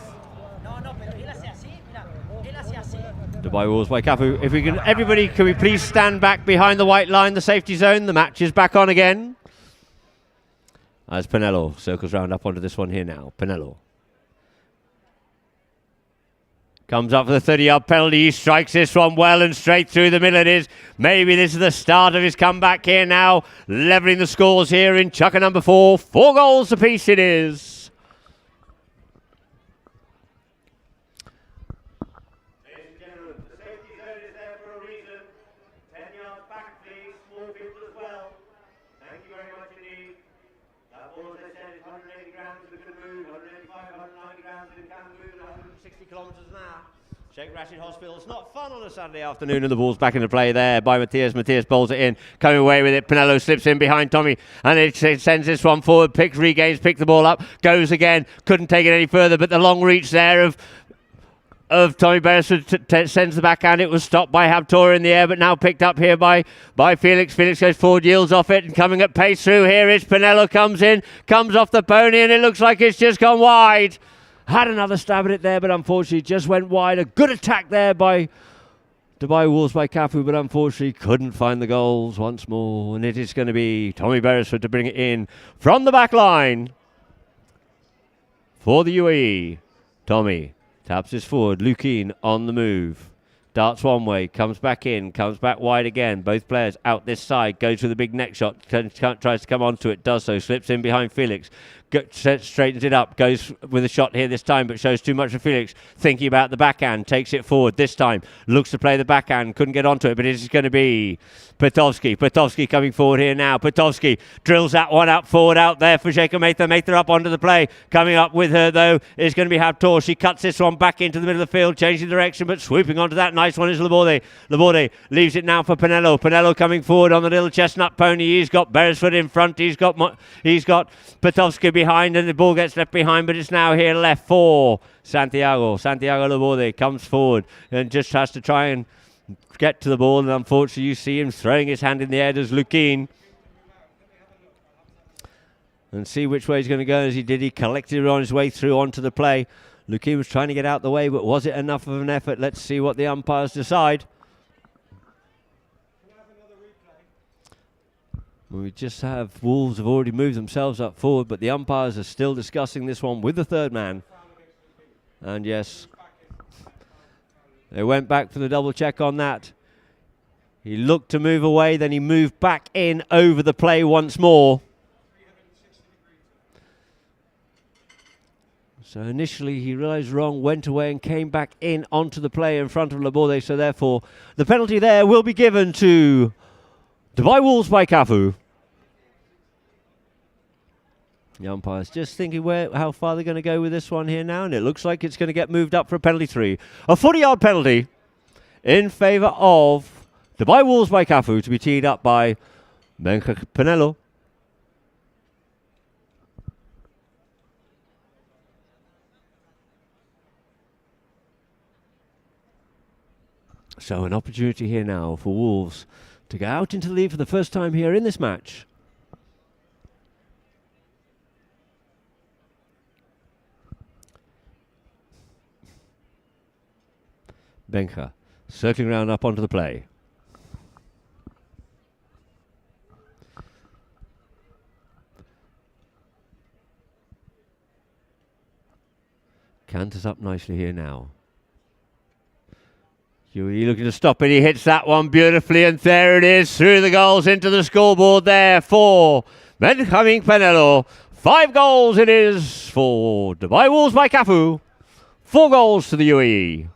Dubai Wolves by Cafu. If we can, everybody, can we please stand back behind the white line, the safety zone? The match is back on again. As Pinello circles round up onto this one here now. Pinello comes up for the 30-yard penalty. He strikes this one well and straight through the middle it is. Maybe this is the start of his comeback here now. Levelling the scores here in Chukka number 4. 4 goals apiece it is. Ladies and gentlemen, the safety zone is there for a reason. 10 yards back, please. Small people as well. Thank you very much indeed. That ball, as I said, is 180 grams if it can move, 185, 190 grams if it can move, 160 kilometres an hour. Sheikh Rashid Hospital. It's not fun on a Saturday afternoon, and the ball's back into play there by Matthias. Matthias bowls it in, coming away with it. Pinello slips in behind Tommy, and it sends this one forward. Regains, picks the ball up, goes again. Couldn't take it any further, but the long reach there of Tommy Beresford sends the backhand. It was stopped by Habtoor in the air, but now picked up here by Felix. Felix goes forward, yields off it, and coming at pace through here is Pinello. Comes in, comes off the pony, and it looks like it's just gone wide. Had another stab at it there, but unfortunately just went wide. A good attack there by Dubai Wolves by Cafu, but unfortunately couldn't find the goals once more. And it is going to be Tommy Beresford to bring it in from the back line. for the UAE. Tommy taps his forward. Lukeen on the move. Darts one way, comes back in, comes back wide again. Both players out this side, goes for the big neck shot, tries to come onto it, does so, slips in behind Felix, straightens it up, goes with a shot here this time, but shows too much for Felix. Thinking about the backhand, takes it forward this time, looks to play the backhand, couldn't get onto it, but it's going to be Petovsky. Petovsky coming forward here now. Petovsky drills that one up forward out there for Sheikha Mather. Mather up onto the play. Coming up with her, though, is going to be Habtoor. She cuts this one back into the middle of the field, changing direction, but swooping onto that nice one is Laborde. Laborde leaves it now for Pinello. Pinello coming forward on the little chestnut pony. He's got Beresford in front. He's got Petovsky behind, and the ball gets left behind, but it's now here left for Santiago. Santiago Laborde comes forward and just has to try and get to the ball, and unfortunately you see him throwing his hand in the air as Lukeen. And see which way he's going to go. As he did, he collected it on his way through onto the play. Lukeen was trying to get out the way, but was it enough of an effort? Let's see what the umpires decide. We just have Wolves have already moved themselves up forward, but the umpires are still discussing this one with the third man. And yes, they went back for the double check on that. He looked to move away, then he moved back in over the play once more. So initially he realised wrong, went away and came back in onto the play in front of Laborde. So therefore the penalty there will be given to Dubai Wolves by Cafu. The umpire's just thinking how far they're going to go with this one here now, and it looks like it's going to get moved up for a penalty 3. A 40-yard penalty in favour of Dubai Wolves by Cafu to be teed up by Benja Pinello. So an opportunity here now for Wolves to go out into the lead for the first time here in this match. Benja circling round up onto the play. Canters up nicely here now. UAE looking to stop it. He hits that one beautifully, and there it is through the goals into the scoreboard there for Benjamin Pinello. 5 goals it is for Dubai Wolves by Cafu. 4 goals to the UAE.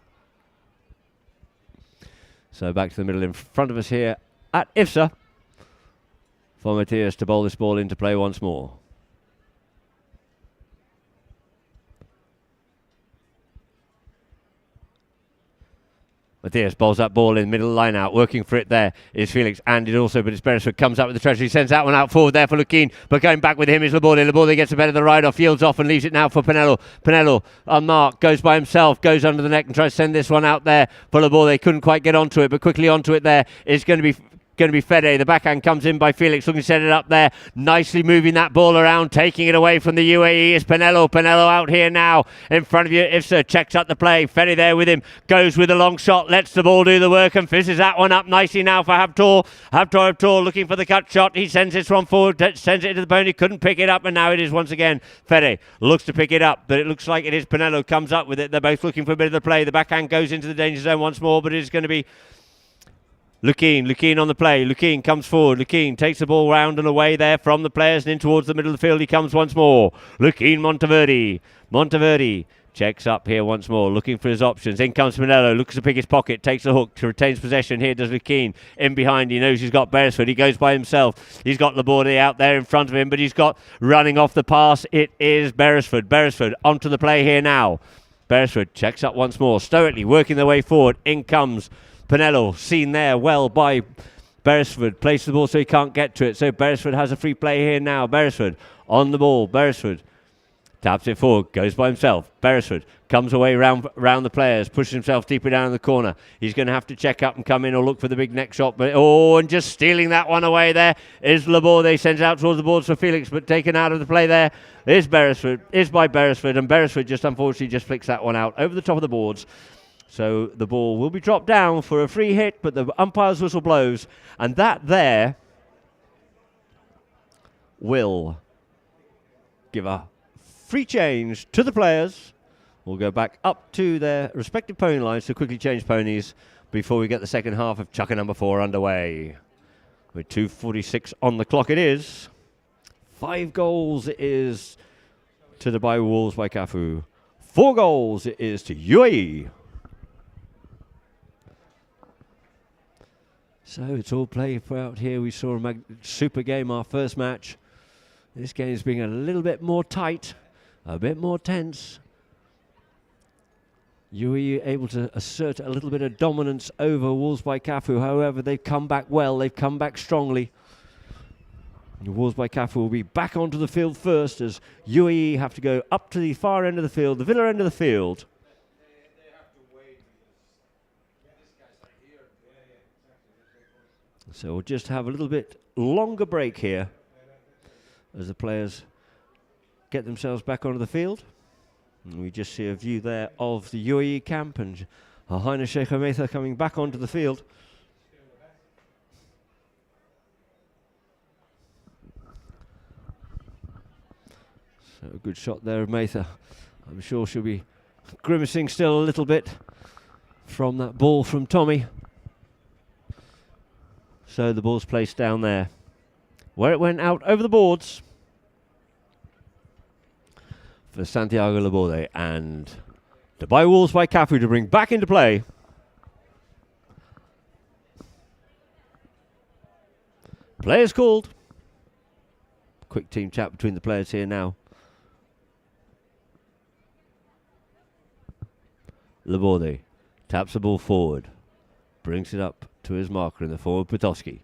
So back to the middle in front of us here at IFSA for Matthias to bowl this ball into play once more. Matthias bowls that ball in middle line out, working for it there is Felix, and it also, but it's Beresford comes up with the treasury, sends that one out forward there for Lukeen, but going back with him is Laborde. Laborde gets a better of the ride off, yields off and leaves it now for Pinello. Pinello unmarked, goes by himself, goes under the neck and tries to send this one out there for Laborde. Couldn't quite get onto it, but quickly onto it there is going to be Fede. The backhand comes in by Felix, looking to set it up there, nicely moving that ball around, taking it away from the UAE is Pinello. Pinello out here now in front of you. Ifsa checks up the play, Fede there with him, goes with a long shot, lets the ball do the work and fizzes that one up nicely now for Habtoor. Habtoor looking for the cut shot, he sends this one forward, sends it to the pony, couldn't pick it up, and now it is once again Fede looks to pick it up, but it looks like it is Pinello comes up with it. They're both looking for a bit of the play. The backhand goes into the danger zone once more, but it is going to be Lukeen on the play. Lukeen comes forward. Lukeen takes the ball round and away there from the players and in towards the middle of the field. He comes once more. Lukeen Monteverde. Monteverde checks up here once more, looking for his options. In comes Pinello, looks to pick his pocket, takes the hook, retains possession. Here does Lukeen. In behind, he knows he's got Beresford. He goes by himself. He's got Laborde out there in front of him, but he's got running off the pass. It is Beresford. Beresford onto the play here now. Beresford checks up once more, stoically working their way forward. In comes Pinello, seen there well by Beresford, places the ball so he can't get to it, so Beresford has a free play here now. Beresford on the ball, Beresford taps it forward, goes by himself. Beresford comes away round the players, pushes himself deeper down in the corner. He's going to have to check up and come in or look for the big neck shot, but and just stealing that one away there is Laborde. Sends out towards the boards for Felix, but taken out of the play there is by Beresford, and Beresford just unfortunately just flicks that one out over the top of the boards. So the ball will be dropped down for a free hit, but the umpire's whistle blows. And that there will give a free change to the players. We'll go back up to their respective pony lines to quickly change ponies before we get the second half of Chukka number 4 underway. With 2:46 on the clock it is. 5 goals it is to Dubai Wolves by Cafu. 4 goals it is to UAE. So it's all played out here. We saw a super game our first match. This game is being a little bit more tight, a bit more tense. UAE able to assert a little bit of dominance over Wolves by Cafu. However, they've come back well. They've come back strongly. The Wolves by Cafu will be back onto the field first as UAE have to go up to the far end of the field, the Villa end of the field. So we'll just have a little bit longer break here as the players get themselves back onto the field. And we just see a view there of the UAE camp and Her Highness Sheikh Hametha coming back onto the field. So a good shot there of Matha. I'm sure she'll be grimacing still a little bit from that ball from Tommy. So the ball's placed down there, where it went out over the boards for Santiago Laborde and Dubai Wolves by Cafu to bring back into play. Players called. Quick team chat between the players here now. Laborde taps the ball forward, brings it up to his marker in the form of Potowski.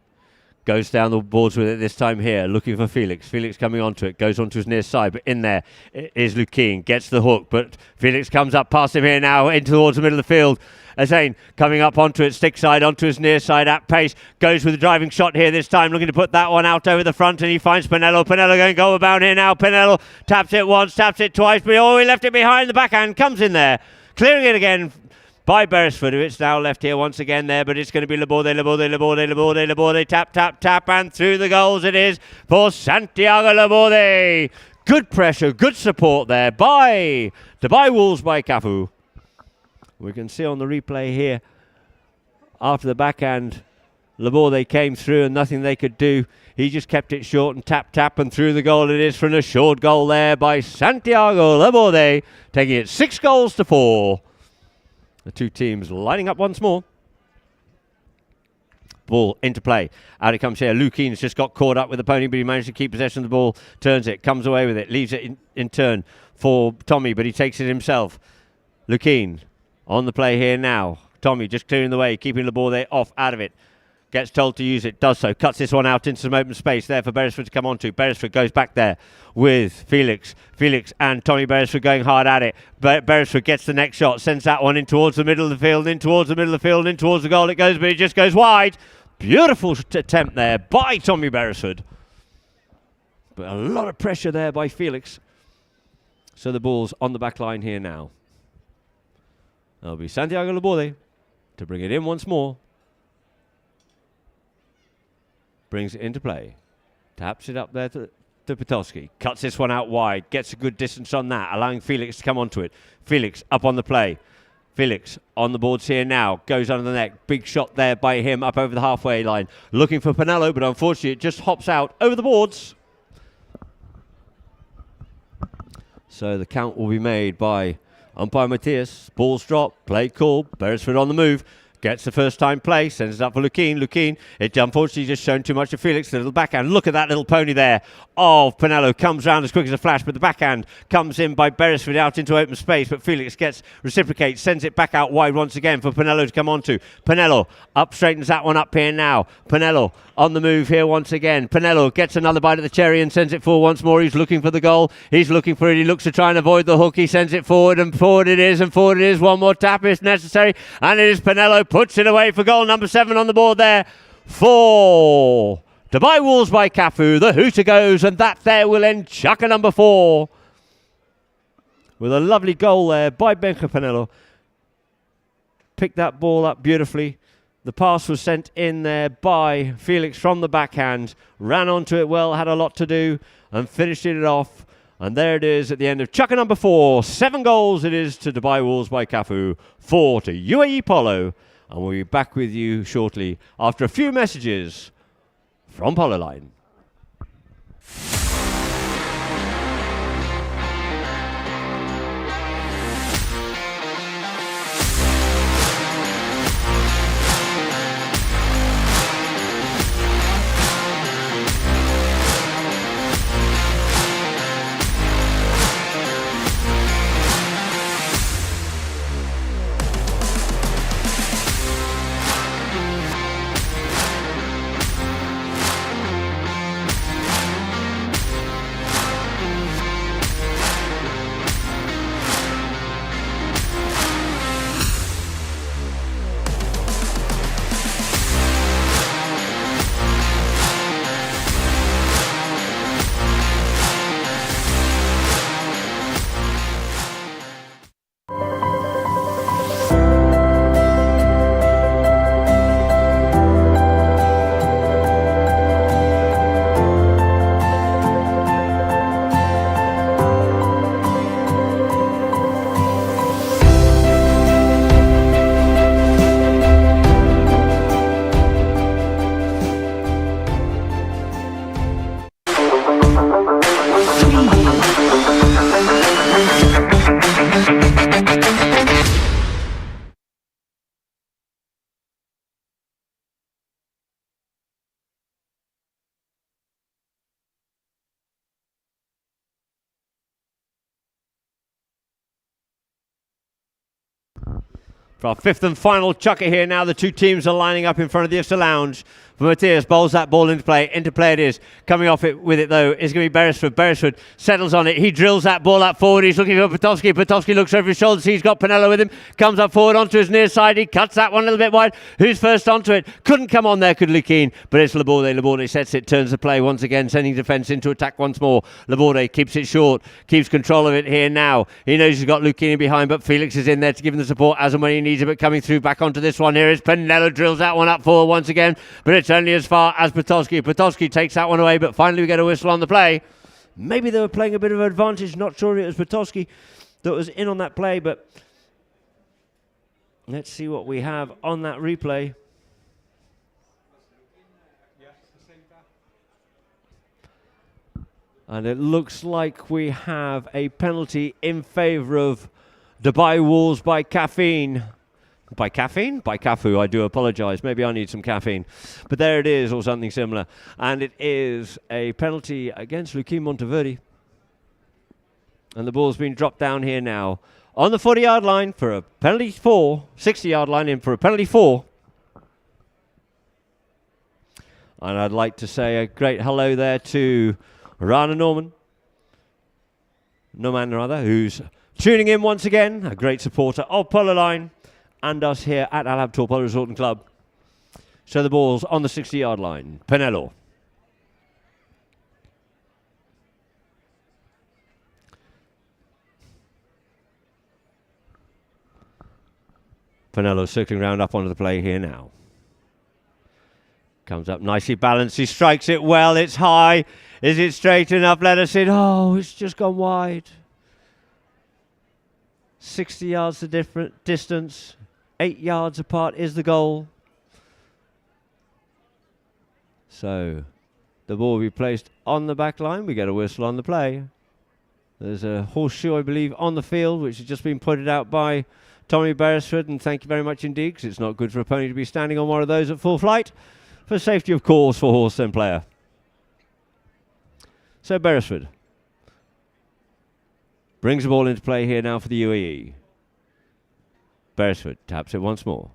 Goes down the boards with it this time here, looking for Felix. Felix coming onto it, goes onto his near side, but in there is Lukien, gets the hook, but Felix comes up past him here now, into towards the middle of the field. Azane coming up onto it, stick side, onto his near side at pace, goes with a driving shot here this time, looking to put that one out over the front, and he finds Pinello. Pinello going goal bound here now. Pinello taps it once, taps it twice, but he left it behind the backhand, comes in there, clearing it again by Beresford, who it's now left here once again there, but it's going to be Laborde, tap, tap, tap, and through the goals it is for Santiago Laborde. Good pressure, good support there by Dubai Wolves by Cafu. We can see on the replay here, after the backhand, Laborde came through and nothing they could do. He just kept it short and tap, tap, and through the goal it is for an assured goal there by Santiago Laborde, taking it 6-4. The two teams lining up once more. Ball into play. Out it comes here. Lukeen's just got caught up with the pony, but he managed to keep possession of the ball. Turns it, comes away with it, leaves it in turn for Tommy, but he takes it himself. Lukeen on the play here now. Tommy just clearing the way, keeping the ball there off, out of it. Gets told to use it, does so. Cuts this one out into some open space there for Beresford to come onto. Beresford goes back there with Felix. Felix and Tommy Beresford going hard at it. Beresford gets the next shot, sends that one in towards the middle of the field, in towards the middle of the field, in towards the goal it goes, but it just goes wide. Beautiful attempt there by Tommy Beresford. But a lot of pressure there by Felix. So the ball's on the back line here now. That'll be Santiago Laborde to bring it in once more. Brings it into play. Taps it up there to Potowski. Cuts this one out wide. Gets a good distance on that, allowing Felix to come onto it. Felix up on the play. Felix on the boards here now. Goes under the neck. Big shot there by him up over the halfway line. Looking for Pinello, but unfortunately it just hops out over the boards. So the count will be made by umpire Matthias. Ball's dropped. Play called. Beresford on the move. Gets the first time play, sends it up for Lukien. Lukien, it unfortunately just shown too much to Felix. The little backhand. Look at that little pony there of Pinello. Comes round as quick as a flash, but the backhand comes in by Beresford out into open space. But Felix reciprocates, sends it back out wide once again for Pinello to come onto. Pinello up, straightens that one up here now. Pinello on the move here once again. Pinello gets another bite of the cherry and sends it forward once more. He's looking for the goal. He's looking for it. He looks to try and avoid the hook. He sends it forward, and forward it is, and forward it is. One more tap is necessary, and it is Pinello. Puts it away for goal number 7 on the board there for Dubai Wolves by Cafu. The hooter goes, and that there will end Chukka number 4 with a lovely goal there by Benja Pinello. Picked that ball up beautifully. The pass was sent in there by Felix from the backhand. Ran onto it well, had a lot to do, and finished it off And there it is at the end of chukker number 4. 7 goals it is to Dubai Wolves by Cafu, 4 to UAE Polo. And we'll be back with you shortly after a few messages from Polo Line. For our 5th and final chukker here now, the two teams are lining up in front of the Ista Lounge. For Matthias, bowls that ball into play. Into play it is. Coming off it with it, though, is going to be Beresford. Beresford settles on it. He drills that ball up forward. He's looking for Potowski. Potowski looks over his shoulders. He's got Pinello with him. Comes up forward onto his near side. He cuts that one a little bit wide. Who's first onto it? Couldn't come on there, could Lukien. But it's Laborde. Laborde sets it, turns the play once again, sending defence into attack once more. Laborde keeps it short, keeps control of it here now. He knows he's got Lukien behind, but Felix is in there to give him the support as and when he needs it. But coming through back onto this one here is Pinello. Drills that one up forward once again, but it's only as far as Potowski. Potowski takes that one away, but finally we get a whistle on the play. Maybe they were playing a bit of advantage. Not sure it was Potowski that was in on that play, but let's see what we have on that replay. And it looks like we have a penalty in favour of Dubai Wolves by caffeine. By caffeine? By Cafu, I do apologise. Maybe I need some caffeine. But there it is, or something similar. And it is a penalty against Lukien Monteverde. And the ball's been dropped down here now on the 40-yard line for a penalty 4. 60-yard line in for a penalty 4. And I'd like to say a great hello there to Rana Norman, who's tuning in once again, a great supporter of Polo Line and us here at Al Habtoor Polo Resort and Club. So the ball's on the 60-yard line. Pinello. Pinello circling round up onto the play here now. Comes up nicely balanced. He strikes it well. It's high. Is it straight enough? Let us in. Oh, it's just gone wide. 60 yards the different distance. 8 yards apart is the goal. So the ball will be placed on the back line. We get a whistle on the play. There's a horseshoe, I believe, on the field, which has just been pointed out by Tommy Beresford. And thank you very much indeed, because it's not good for a pony to be standing on one of those at full flight. For safety, of course, for horse and player. So Beresford brings the ball into play here now for the UAE. Beresford taps it once more.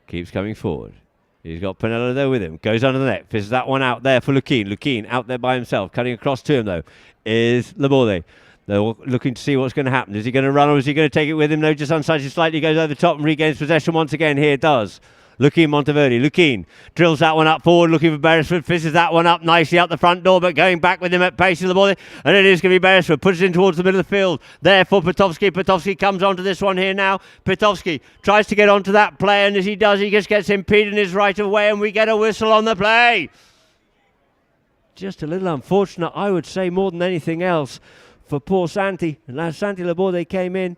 Keeps coming forward. He's got Pinello there with him. Goes under the net. Fizzes that one out there for Lukien. Lukien out there by himself. Cutting across to him, though, is Laborde. They're looking to see what's going to happen. Is he going to run or is he going to take it with him? No, just unsighted slightly. Goes over the top and regains possession once again. Here it does. Lukien Monteverde. Lukien drills that one up forward, looking for Beresford. Fizzes that one up nicely out the front door, but going back with him at pace to the ball. And it is going to be Beresford. Puts it in towards the middle of the field. There for Potowski. Potowski comes onto this one here now. Potowski tries to get onto that play, and as he does, he just gets impeded in his right of way, and we get a whistle on the play. just a little unfortunate, I would say, more than anything else, for poor Santi. And as Santi Laborde came in,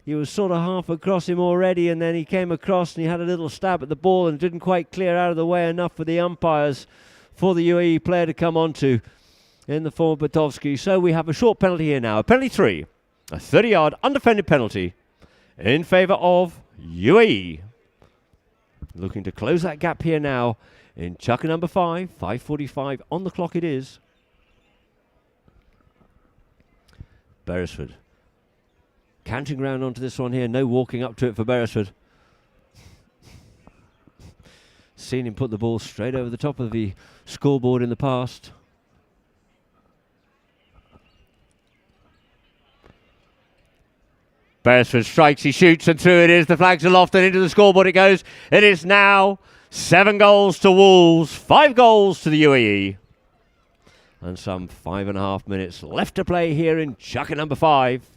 he was sort of half across him already, and then he came across and he had a little stab at the ball and didn't quite clear out of the way enough for the umpires for the UAE player to come onto in the form of Batovsky. So we have a short penalty here now. Penalty 3, a 30-yard undefended penalty in favour of UAE. Looking to close that gap here now in chucker number 5. 5:45 on the clock it is. Beresford canting round onto this one here. No walking up to it for Beresford. Seen him put the ball straight over the top of the scoreboard in the past. Beresford strikes, he shoots, and through it is. The flag's aloft and into the scoreboard it goes. It is now 7 goals to Wolves, 5 goals to the UAE. And some 5.5 minutes left to play here in chucker number 5.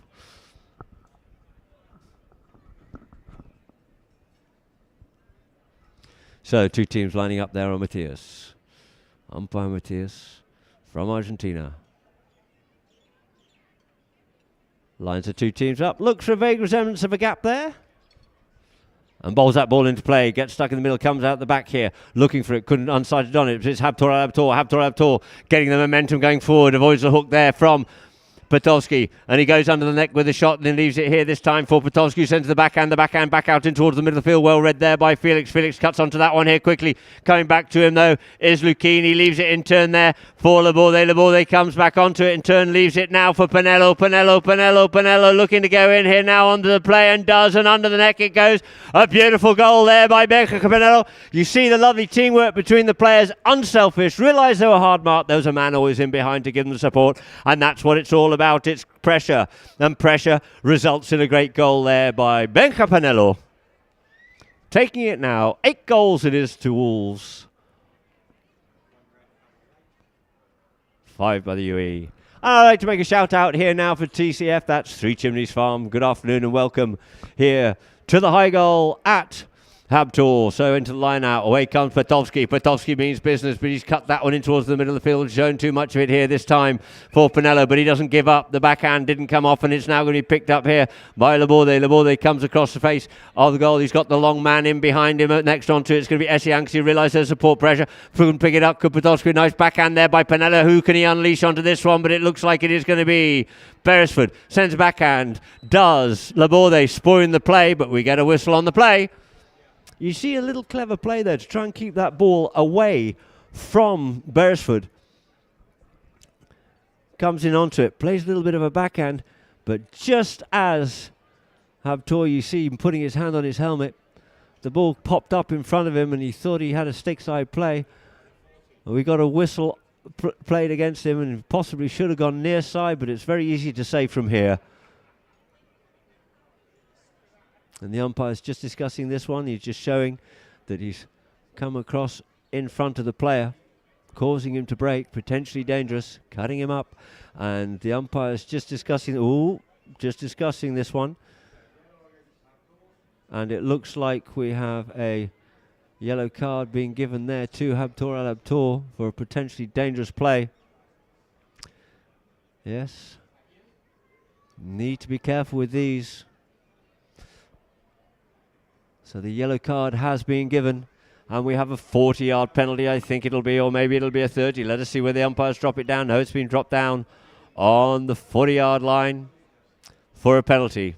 So 2 teams lining up there on Matthias. Umpire Matthias from Argentina. Lines the 2 teams up. Looks for a vague resemblance of a gap there. And bowls that ball into play. Gets stuck in the middle. Comes out the back here. Looking for it. Couldn't unsighted on it. It's Habtor getting the momentum going forward. Avoids the hook there from Batovsky, and he goes under the neck with a shot and then leaves it here this time for Batovsky. Sends the backhand back out in towards the middle of the field. Well read there by Felix. Felix cuts onto that one here quickly. Coming back to him though is Lucchini. Leaves it in turn there for Laborde. Laborde comes back onto it in turn. Leaves it now for Pinello. Pinello looking to go in here now onto the play and does, and under the neck it goes. A beautiful goal there by Benja Pinello. You see the lovely teamwork between the players. Unselfish. Realise they were hard marked. There was a man always in behind to give them the support, and that's what it's all about. It's pressure, and pressure results in a great goal there by Benja Pinello. Taking it now, 8 goals it is to Wolves. 5 by the UAE. And I'd like to make a shout out here now for TCF. That's Three Chimneys Farm. Good afternoon and welcome here to the high goal at Habtor. So into the line out. Away comes Batovsky. Batovsky means business, but he's cut that one in towards the middle of the field. Shown too much of it here this time for Pinello, but he doesn't give up. The backhand didn't come off, and it's now going to be picked up here by Laborde. Laborde comes across the face of the goal. He's got the long man in behind him. Next onto it's going to be Essiang. He realised there's support pressure. Couldn't pick it up. Could Batovsky. Nice backhand there by Pinello. Who can he unleash onto this one? But it looks like it is going to be Beresford. Sends a backhand. Does Laborde spoiling the play, but we get a whistle on the play. You see a little clever play there to try and keep that ball away from Beresford. Comes in onto it, plays a little bit of a backhand, but just as Habtor, you see him putting his hand on his helmet, the ball popped up in front of him and he thought he had a stick side play. We got a whistle played against him and possibly should have gone near side, but it's very easy to say from here. And the umpire's just discussing this one. He's just showing that he's come across in front of the player, causing him to break, potentially dangerous, cutting him up. And the umpire's just discussing this one. And it looks like we have a yellow card being given there to Habtor Al Habtor for a potentially dangerous play. Yes. Need to be careful with these. So the yellow card has been given, and we have a 40-yard penalty, I think it'll be, or maybe it'll be a 30. Let us see where the umpires drop it down. No, it's been dropped down on the 40-yard line for a penalty.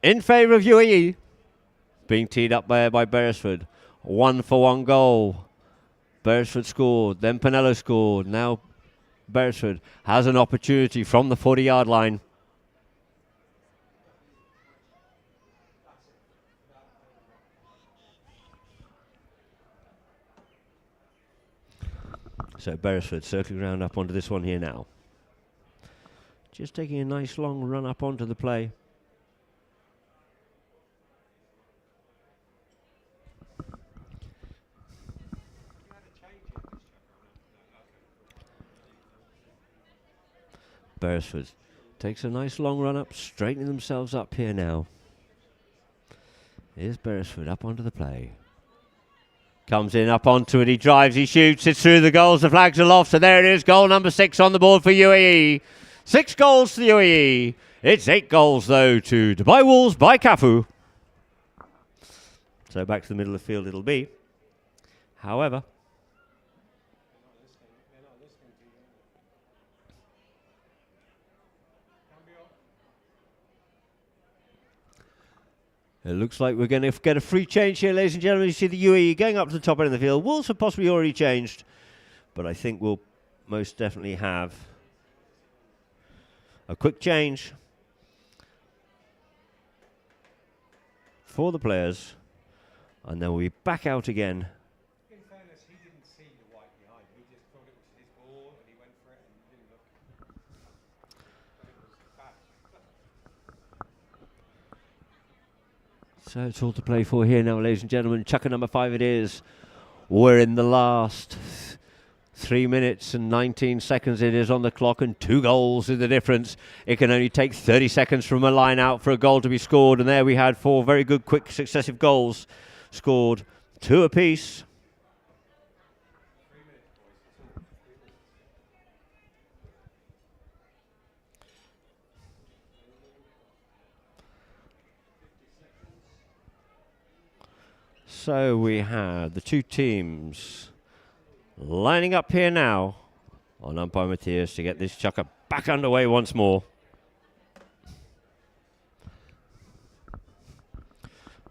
In favour of UAE, being teed up by Beresford. 1-for-1 goal. Beresford scored, then Pinello scored. Now Beresford has an opportunity from the 40-yard line. So Beresford circling around up onto this one here now. Just taking a nice long run up onto the play. Beresford takes a nice long run up, straightening themselves up here now. Here's Beresford up onto the play. Comes in up onto it, he drives, he shoots, it's through the goals, the flags aloft, so there it is, goal number 6 on the board for UAE. 6 goals to the UAE. It's 8 goals, though, to Dubai Wolves by Cafu. So back to the middle of the field it'll be. However, it looks like we're going to get a free change here, ladies and gentlemen. You see the UAE going up to the top end of the field. Wolves have possibly already changed, but I think we'll most definitely have a quick change for the players, and then we'll be back out again. In fairness, he didn't see the white behind. He just thought it was his ball and he went for it and didn't look. But it was bad. So it's all to play for here now, ladies and gentlemen. Chucker number 5 it is. We're in the last 3 minutes and 19 seconds it is on the clock, and 2 goals is the difference. It can only take 30 seconds from a line out for a goal to be scored, and there we had 4 very good quick successive goals scored, 2 apiece. So we have the 2 teams lining up here now on umpire Matthias to get this chucker back underway once more.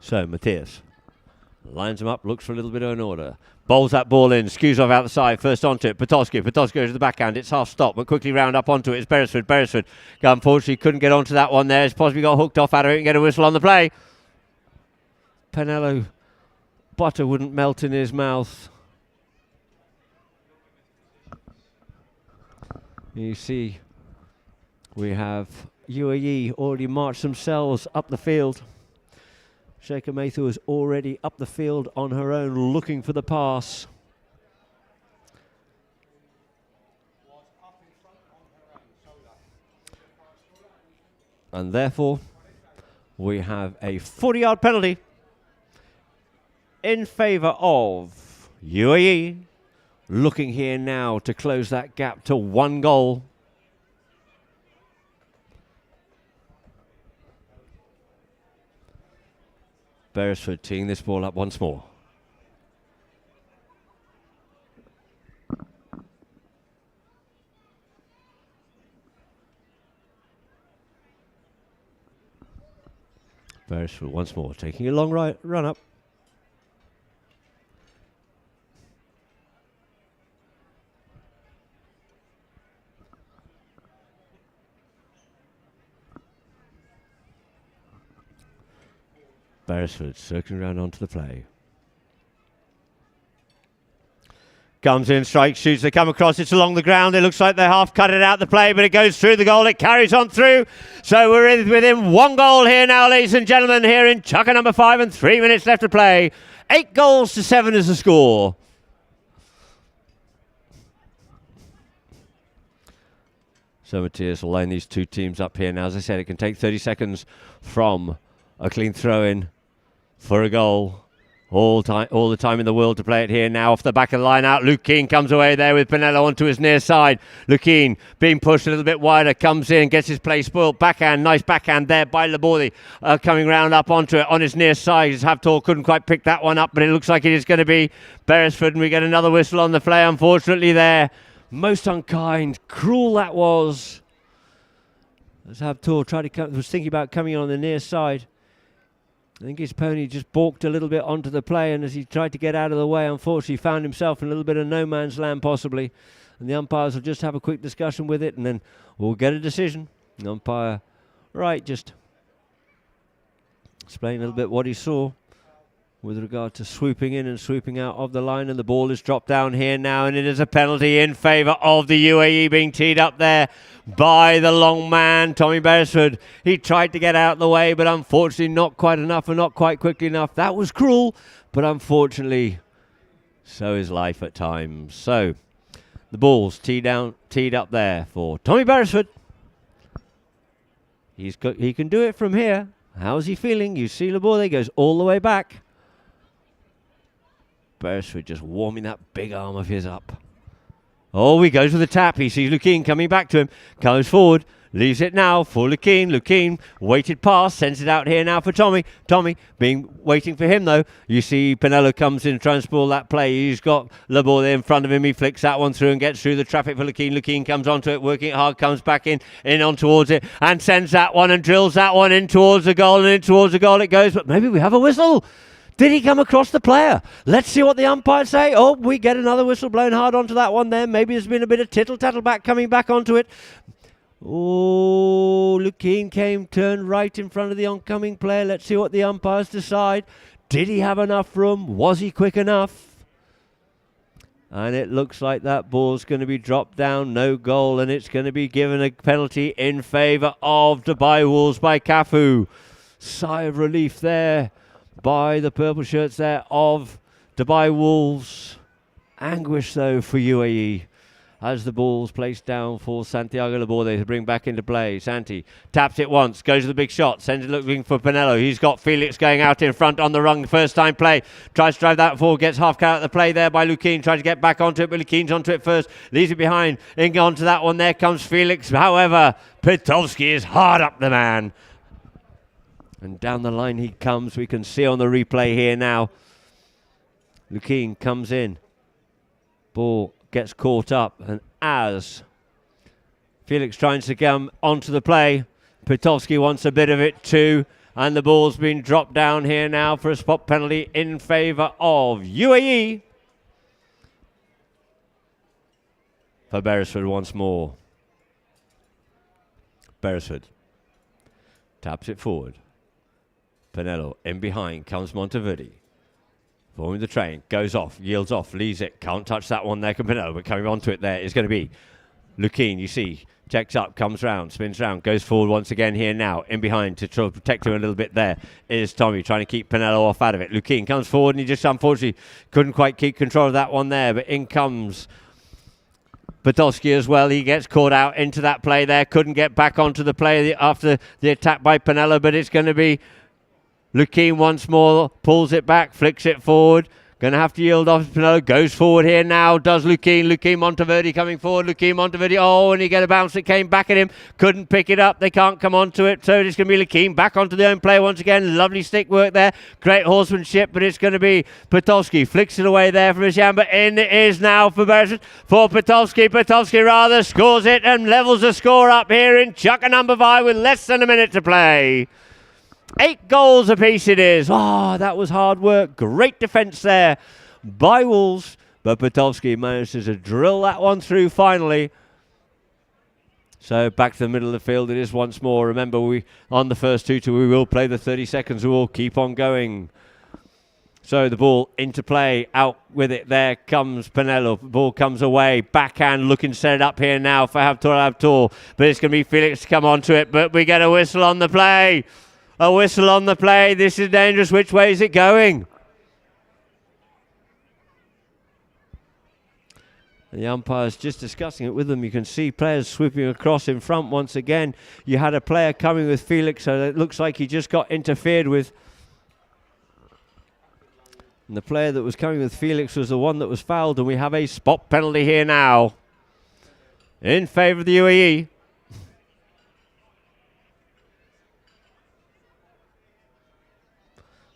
So Matthias lines him up, looks for a little bit of an order. Bowls that ball in, skews off out the side, first onto it. Potosky goes to the backhand. It's half stop, but quickly round up onto it. It's Beresford. Unfortunately couldn't get onto that one there. He's possibly got hooked off out of it and get a whistle on the play. Penello butter wouldn't melt in his mouth. You see, we have UAE already marched themselves up the field. Sheikha Mathu is already up the field on her own, looking for the pass. And therefore, we have a 40-yard penalty in favour of UAE. Looking here now to close that gap to 1 goal. Beresford teeing this ball up once more. Beresford once more taking a long run up. Beresford circling around onto the play. Comes in, strikes, shoots, they come across, it's along the ground. It looks like they half cut it out the play, but it goes through the goal, it carries on through. So we're within 1 goal here now, ladies and gentlemen, here in chucker number 5 and 3 minutes left to play. 8 goals to 7 is the score. So Matthias will line these 2 teams up here now. As I said, it can take 30 seconds from a clean throw-in for a goal. All the time in the world to play it here now. Off the back of the line out, Luke Keane comes away there with Pinello onto his near side. Luke Keane being pushed a little bit wider, comes in, gets his play spoiled. Backhand, nice backhand there by Laborde, coming round up onto it on his near side. His Havtor couldn't quite pick that one up, but it looks like it is going to be Beresford, and we get another whistle on the play, unfortunately there. Most unkind, cruel that was. As Havtor was thinking about coming on the near side. I think his pony just balked a little bit onto the play, and as he tried to get out of the way, unfortunately found himself in a little bit of no man's land possibly. And the umpires will just have a quick discussion with it, and then we'll get a decision. The umpire, just explain a little bit what he saw with regard to swooping in and swooping out of the line, and the ball is dropped down here now, and it is a penalty in favour of the UAE, being teed up there by the long man, Tommy Beresford. He tried to get out of the way, but unfortunately not quite enough and not quite quickly enough. That was cruel, but unfortunately, so is life at times. So, the ball's teed up there for Tommy Beresford. He can do it from here. How's he feeling? You see Laborde goes all the way back. Beresford just warming that big arm of his up. Oh, he goes with the tap. He sees Lukien coming back to him. Comes forward. Leaves it now for Lukien. Lukien waited pass. Sends it out here now for Tommy. Tommy waiting for him though. You see Pinello comes in, tries to ball that play. He's got the ball there in front of him. He flicks that one through and gets through the traffic for Lukien. Lukien comes onto it, working it hard, comes back in on towards it and sends that one and drills that one in towards the goal and in towards the goal it goes. But maybe we have a whistle. Did he come across the player? Let's see what the umpires say. Oh, we get another whistle blown hard onto that one there. Maybe there's been a bit of tittle-tattle back coming back onto it. Oh, Lukien turned right in front of the oncoming player. Let's see what the umpires decide. Did he have enough room? Was he quick enough? And it looks like that ball's going to be dropped down, no goal, and it's going to be given a penalty in favour of Dubai Wolves by Cafu. Sigh of relief there by the purple shirts there of Dubai Wolves. Anguish though for UAE as the ball's placed down for Santiago Laborde to bring back into play. Santi taps it once, goes to the big shot, sends it looking for Pinello. He's got Felix going out in front on the run, first time play, tries to drive that forward, gets half cut out the play there by Lukien, tries to get back onto it, but Lukien's onto it first, leaves it behind, in onto that one, there comes Felix. However, Pitowski is hard up the man. And down the line he comes. We can see on the replay here now. Lukien comes in. Ball gets caught up. And as Felix tries to come onto the play, Pitowski wants a bit of it too. And the ball's been dropped down here now for a spot penalty in favour of UAE. For Beresford once more. Beresford taps it forward. Pinello in behind, comes Monteverde. Forming the train, goes off, yields off, leaves it. Can't touch that one there, Pinello, but coming onto it there is going to be Lukien, you see. Checks up, comes round, spins round, goes forward once again here now. In behind to try to protect him a little bit there is Tommy, trying to keep Pinello off out of it. Lukien comes forward and he just unfortunately couldn't quite keep control of that one there, but in comes Podolski as well. He gets caught out into that play there, couldn't get back onto the play after the attack by Pinello, but it's going to be Lukien once more, pulls it back, flicks it forward. Going to have to yield off. Pinello goes forward here now. Does Lukien. Lukien Monteverde coming forward. Lukien Monteverde. Oh, and he got a bounce that came back at him. Couldn't pick it up. They can't come onto it. So it's going to be Lukien back onto the own player once again. Lovely stick work there. Great horsemanship. But it's going to be Pitowski. Flicks it away there from his hand. But in it is now for Beresford. For Pitowski. Pitowski rather scores it and levels the score up here in Chucker number 5 with less than a minute to play. 8 goals apiece it is. Oh, that was hard work. Great defence there by Wolves. But Pitowski manages to drill that one through finally. So back to the middle of the field it is once more. Remember, we on the first 2-2, we will play the 30 seconds. We will keep on going. So the ball into play, out with it. There comes Pinello. Ball comes away. Backhand looking to set it up here now for Abtor. But it's going to be Felix to come onto it. But we get a whistle on the play. A whistle on the play. This is dangerous. Which way is it going? And the umpire's just discussing it with them. You can see players swooping across in front once again. You had a player coming with Felix, so it looks like he just got interfered with. And the player that was coming with Felix was the one that was fouled, and we have a spot penalty here now in favour of the UAE.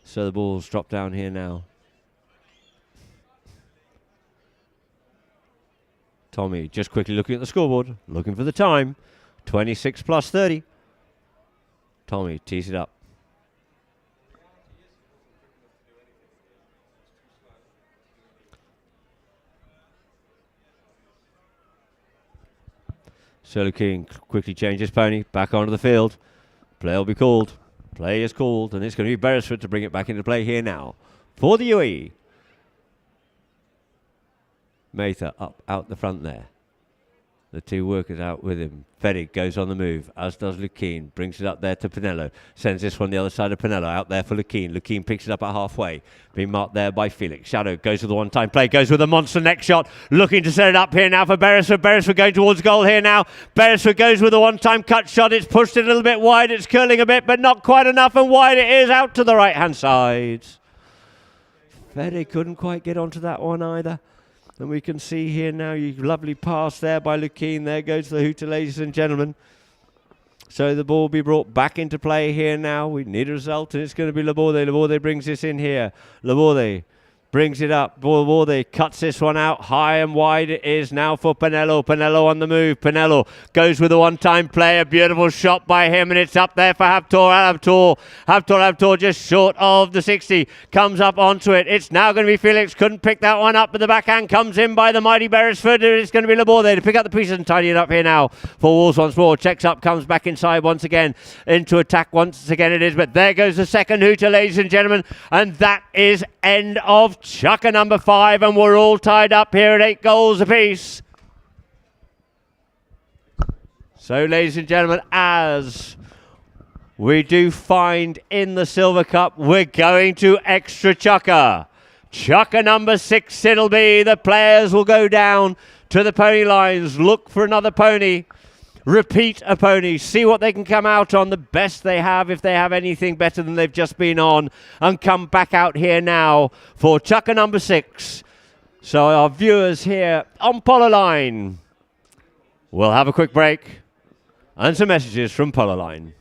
So the ball's dropped down here now. Tommy just quickly looking at the scoreboard, looking for the time. 26 plus 30. Tommy tees it up. So Lukien quickly changes pony, back onto the field. Play will be called. Play is called, and it's going to be Beresford to bring it back into play here now for the UAE. Mather up out the front there. The two workers out with him. Fedig goes on the move, as does Lukien. Brings it up there to Pinello. Sends this one the other side of Pinello. Out there for Lukien. Lukien picks it up at halfway. Being marked there by Felix. Shadow goes with the one-time play. Goes with a monster neck shot. Looking to set it up here now for Beresford. Beresford going towards goal here now. Beresford goes with a one-time cut shot. It's pushed it a little bit wide. It's curling a bit, but not quite enough. And wide it is out to the right-hand side. Fede couldn't quite get onto that one either. And we can see here now, you lovely pass there by Lukeen. There goes the hooter, ladies and gentlemen. So the ball will be brought back into play here now. We need a result, and it's going to be Laborde. Laborde brings this in here. Laborde brings it up. Laborde cuts this one out. High and wide it is now for Pinello. Pinello on the move. Pinello goes with a one-time play. A beautiful shot by him, and it's up there for Habtor. Habtor just short of the 60. Comes up onto it. It's now going to be Felix. Couldn't pick that one up, but the backhand comes in by the mighty Beresford. It's going to be Laborde to pick up the pieces and tidy it up here now for Wolves once more. Checks up, comes back inside once again. Into attack once again it is, but there goes the second hooter, ladies and gentlemen, and that is end of Chucker number 5, and we're all tied up here at 8 goals apiece. So, ladies and gentlemen, as we do find in the Silver Cup, we're going to extra Chucker. Chucker number 6 it'll be. The players will go down to the pony lines, look for another pony. Repeat a pony, see what they can come out on, the best they have, if they have anything better than they've just been on, and come back out here now for Chucker number 6. So our viewers here on Polo Line, we'll have a quick break and some messages from Polo Line.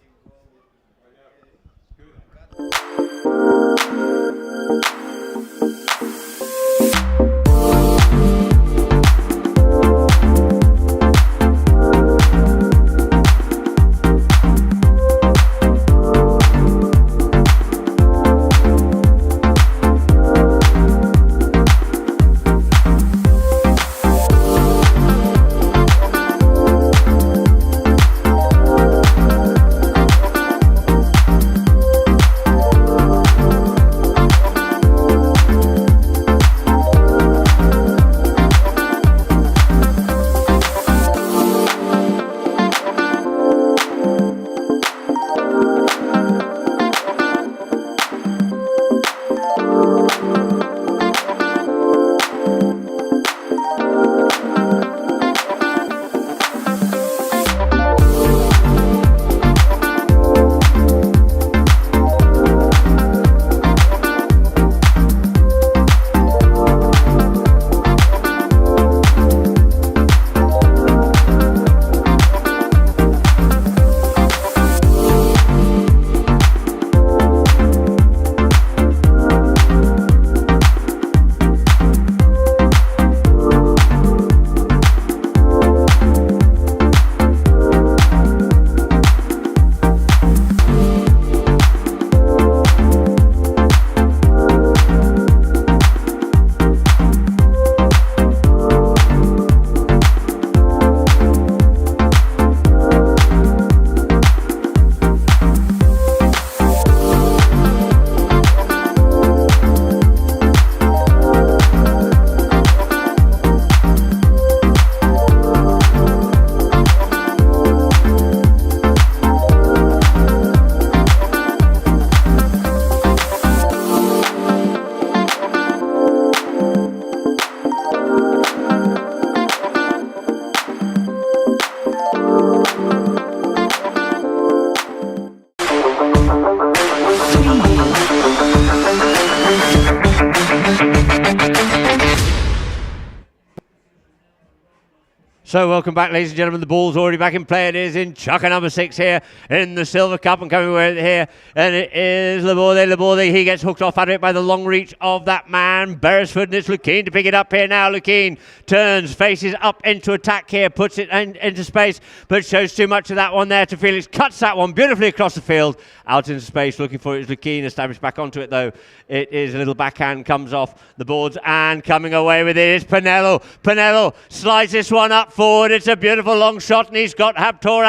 So welcome back, ladies and gentlemen. The ball's already back in play. It is in Chucker number 6 here in the Silver Cup, and coming with it here, and it is Laborde. Laborde, he gets hooked off at it by the long reach of that man, Beresford, and it's Lukeen to pick it up here now. Lukeen turns, faces up into attack here, puts it into space, but shows too much of that one there to Felix. Cuts that one beautifully across the field, out into space, looking for it is Lukeen, established back onto it though. It is a little backhand, comes off the boards, and coming away with it is Pinello. Pinello slides this one up forward. It's a beautiful long shot, and he's got Habtor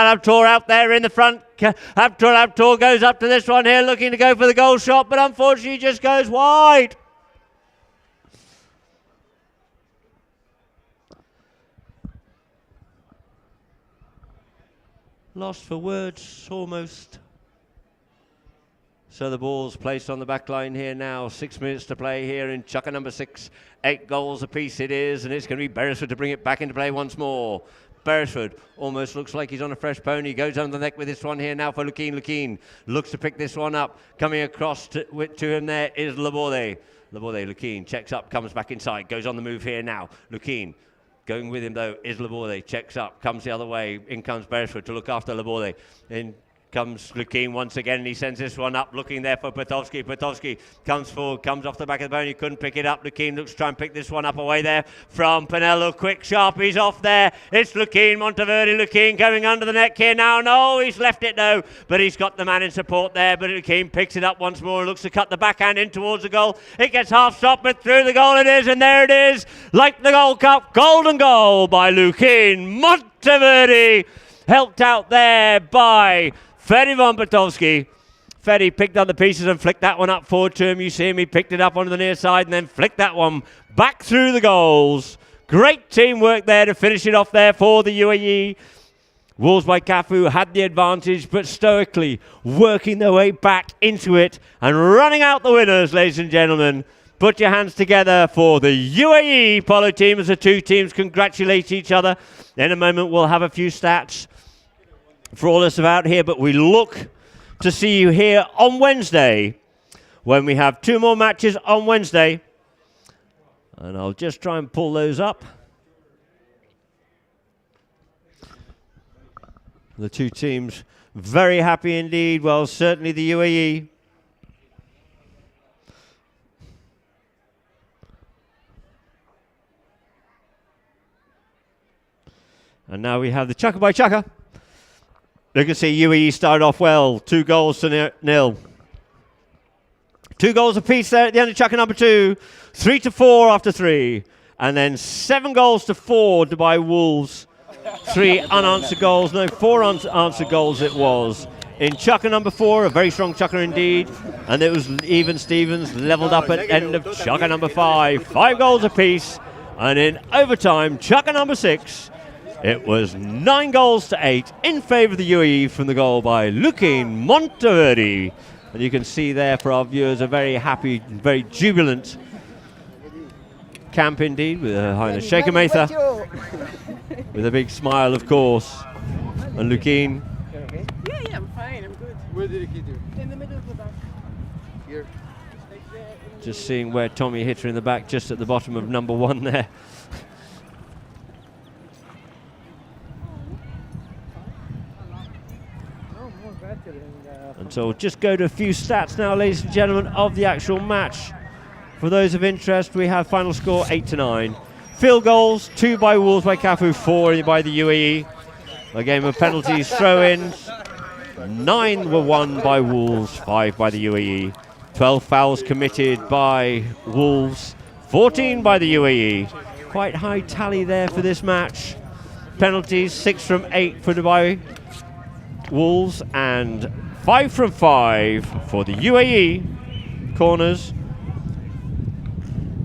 out there in the front. Habtor goes up to this one here, looking to go for the goal shot, but unfortunately just goes wide. Lost for words, almost. So the ball's placed on the back line here now. 6 minutes to play here in Chucker number 6. 8 goals apiece it is, and it's going to be Beresford to bring it back into play once more. Beresford almost looks like he's on a fresh pony. Goes under the neck with this one here now for Lukeen. Lukeen looks to pick this one up. Coming across to him there is Laborde. Laborde, Lukien checks up, comes back inside, goes on the move here now. Lukien going with him though is Laborde, checks up, comes the other way. In comes Beresford to look after Laborde. In comes Lukien once again, and he sends this one up, looking there for Potowski. Potowski comes forward, comes off the back of the bone. He couldn't pick it up. Lukien looks to try and pick this one up away there from Pinello. Quick, sharp, he's off there. It's Lukien, Monteverde. Lukien going under the neck here now. No, he's left it though, but he's got the man in support there. But Lukien picks it up once more and looks to cut the backhand in towards the goal. It gets half stopped, but through the goal it is, and there it is, like the Gold Cup, golden goal by Lukien Monteverde, helped out there by Ferry von Potowski. Ferry picked up the pieces and flicked that one up forward to him. You see him, he picked it up onto the near side and then flicked that one back through the goals. Great teamwork there to finish it off there for the UAE. Wolves by Cafu had the advantage, but stoically working their way back into it and running out the winners, ladies and gentlemen. Put your hands together for the UAE polo team as the two teams congratulate each other. In a moment, we'll have a few stats for all us about here, but we look to see you here on Wednesday when we have two more matches on Wednesday. And I'll just try and pull those up. The two teams very happy indeed. Well, certainly the UAE. And now we have the Chukka by Chukka. You can see UAE started off well, 2 goals to 0. 2 goals apiece there at the end of Chukka number 2, 3-4 after 3, and then 7 goals to 4 by Wolves. 3 unanswered goals, no, 4 unanswered goals it was. In Chukka number 4, a very strong Chukka indeed, and it was even Stevens leveled up at end of Chukka number 5, 5 goals apiece, and in overtime, Chukka number 6. It was 9 goals to 8 in favour of the UAE from the goal by Lukien Monteverde. And you can see there for our viewers a very happy, very jubilant camp indeed, with Her Highness Sheikh Matha, with a big smile of course. And Lukien. Yeah, I'm fine, I'm good. Where did it do? In the middle of the back. Here. Just seeing where Tommy hit her in the back, just at the bottom of number 1 there. And so we'll just go to a few stats now, ladies and gentlemen, of the actual match. For those of interest, we have final score 8-9. Field goals, 2 by Wolves by Cafu, 4 by the UAE. A game of penalties, throw-ins. 9 were won by Wolves, 5 by the UAE. 12 fouls committed by Wolves, 14 by the UAE. Quite high tally there for this match. Penalties, 6 from 8 for Dubai Wolves and 5 from 5 for the UAE. Corners,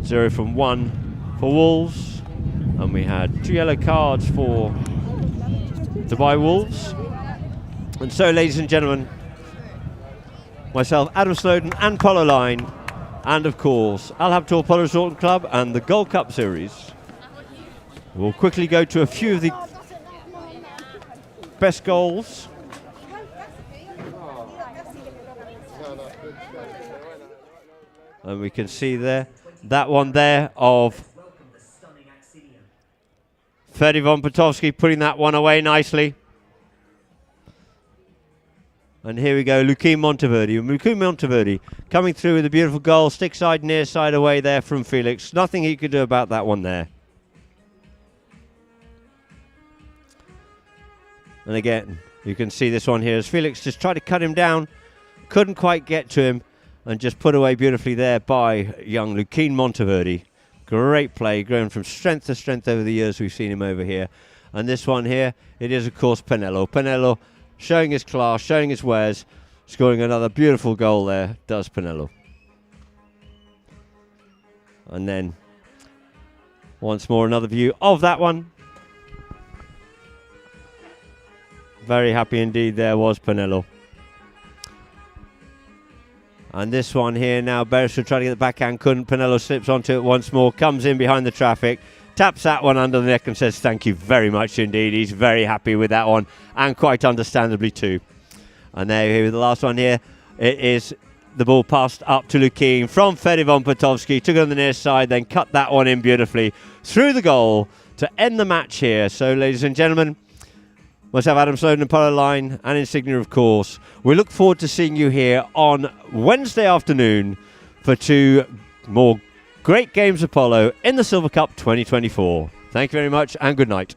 0 from 1 for Wolves. And we had 2 yellow cards for Dubai Wolves. And so, ladies and gentlemen, myself, Adam Snowden, and Polo Line, and of course, Al Habtoor Polo Resort and Club and the Gold Cup Series. We'll quickly go to a few of the best goals. And we can see there, that one there of Ferdy von Potowski putting that one away nicely. And here we go, Lukien Monteverde. Lukien Monteverde coming through with a beautiful goal, stick side, near side away there from Felix. Nothing he could do about that one there. And again, you can see this one here as Felix just tried to cut him down, couldn't quite get to him, and just put away beautifully there by young Lukien Monteverde. Great play, growing from strength to strength over the years we've seen him over here. And this one here, it is of course Pinello. Pinello showing his class, showing his wares, scoring another beautiful goal there, does Pinello. And then, once more, another view of that one. Very happy indeed there was Pinello. And this one here now, Beresford trying to get the backhand, couldn't. Pinello slips onto it once more, comes in behind the traffic, taps that one under the neck and says thank you very much indeed. He's very happy with that one, and quite understandably too. And there, here with the last one here, it is the ball passed up to Lukin from Fedivon Potowski, took it on the near side, then cut that one in beautifully through the goal to end the match here. So, ladies and gentlemen, myself, Adam Snowden, Apollo Line, and Insignia, of course. We look forward to seeing you here on Wednesday afternoon for 2 more great games of polo in the Silver Cup 2024. Thank you very much and good night.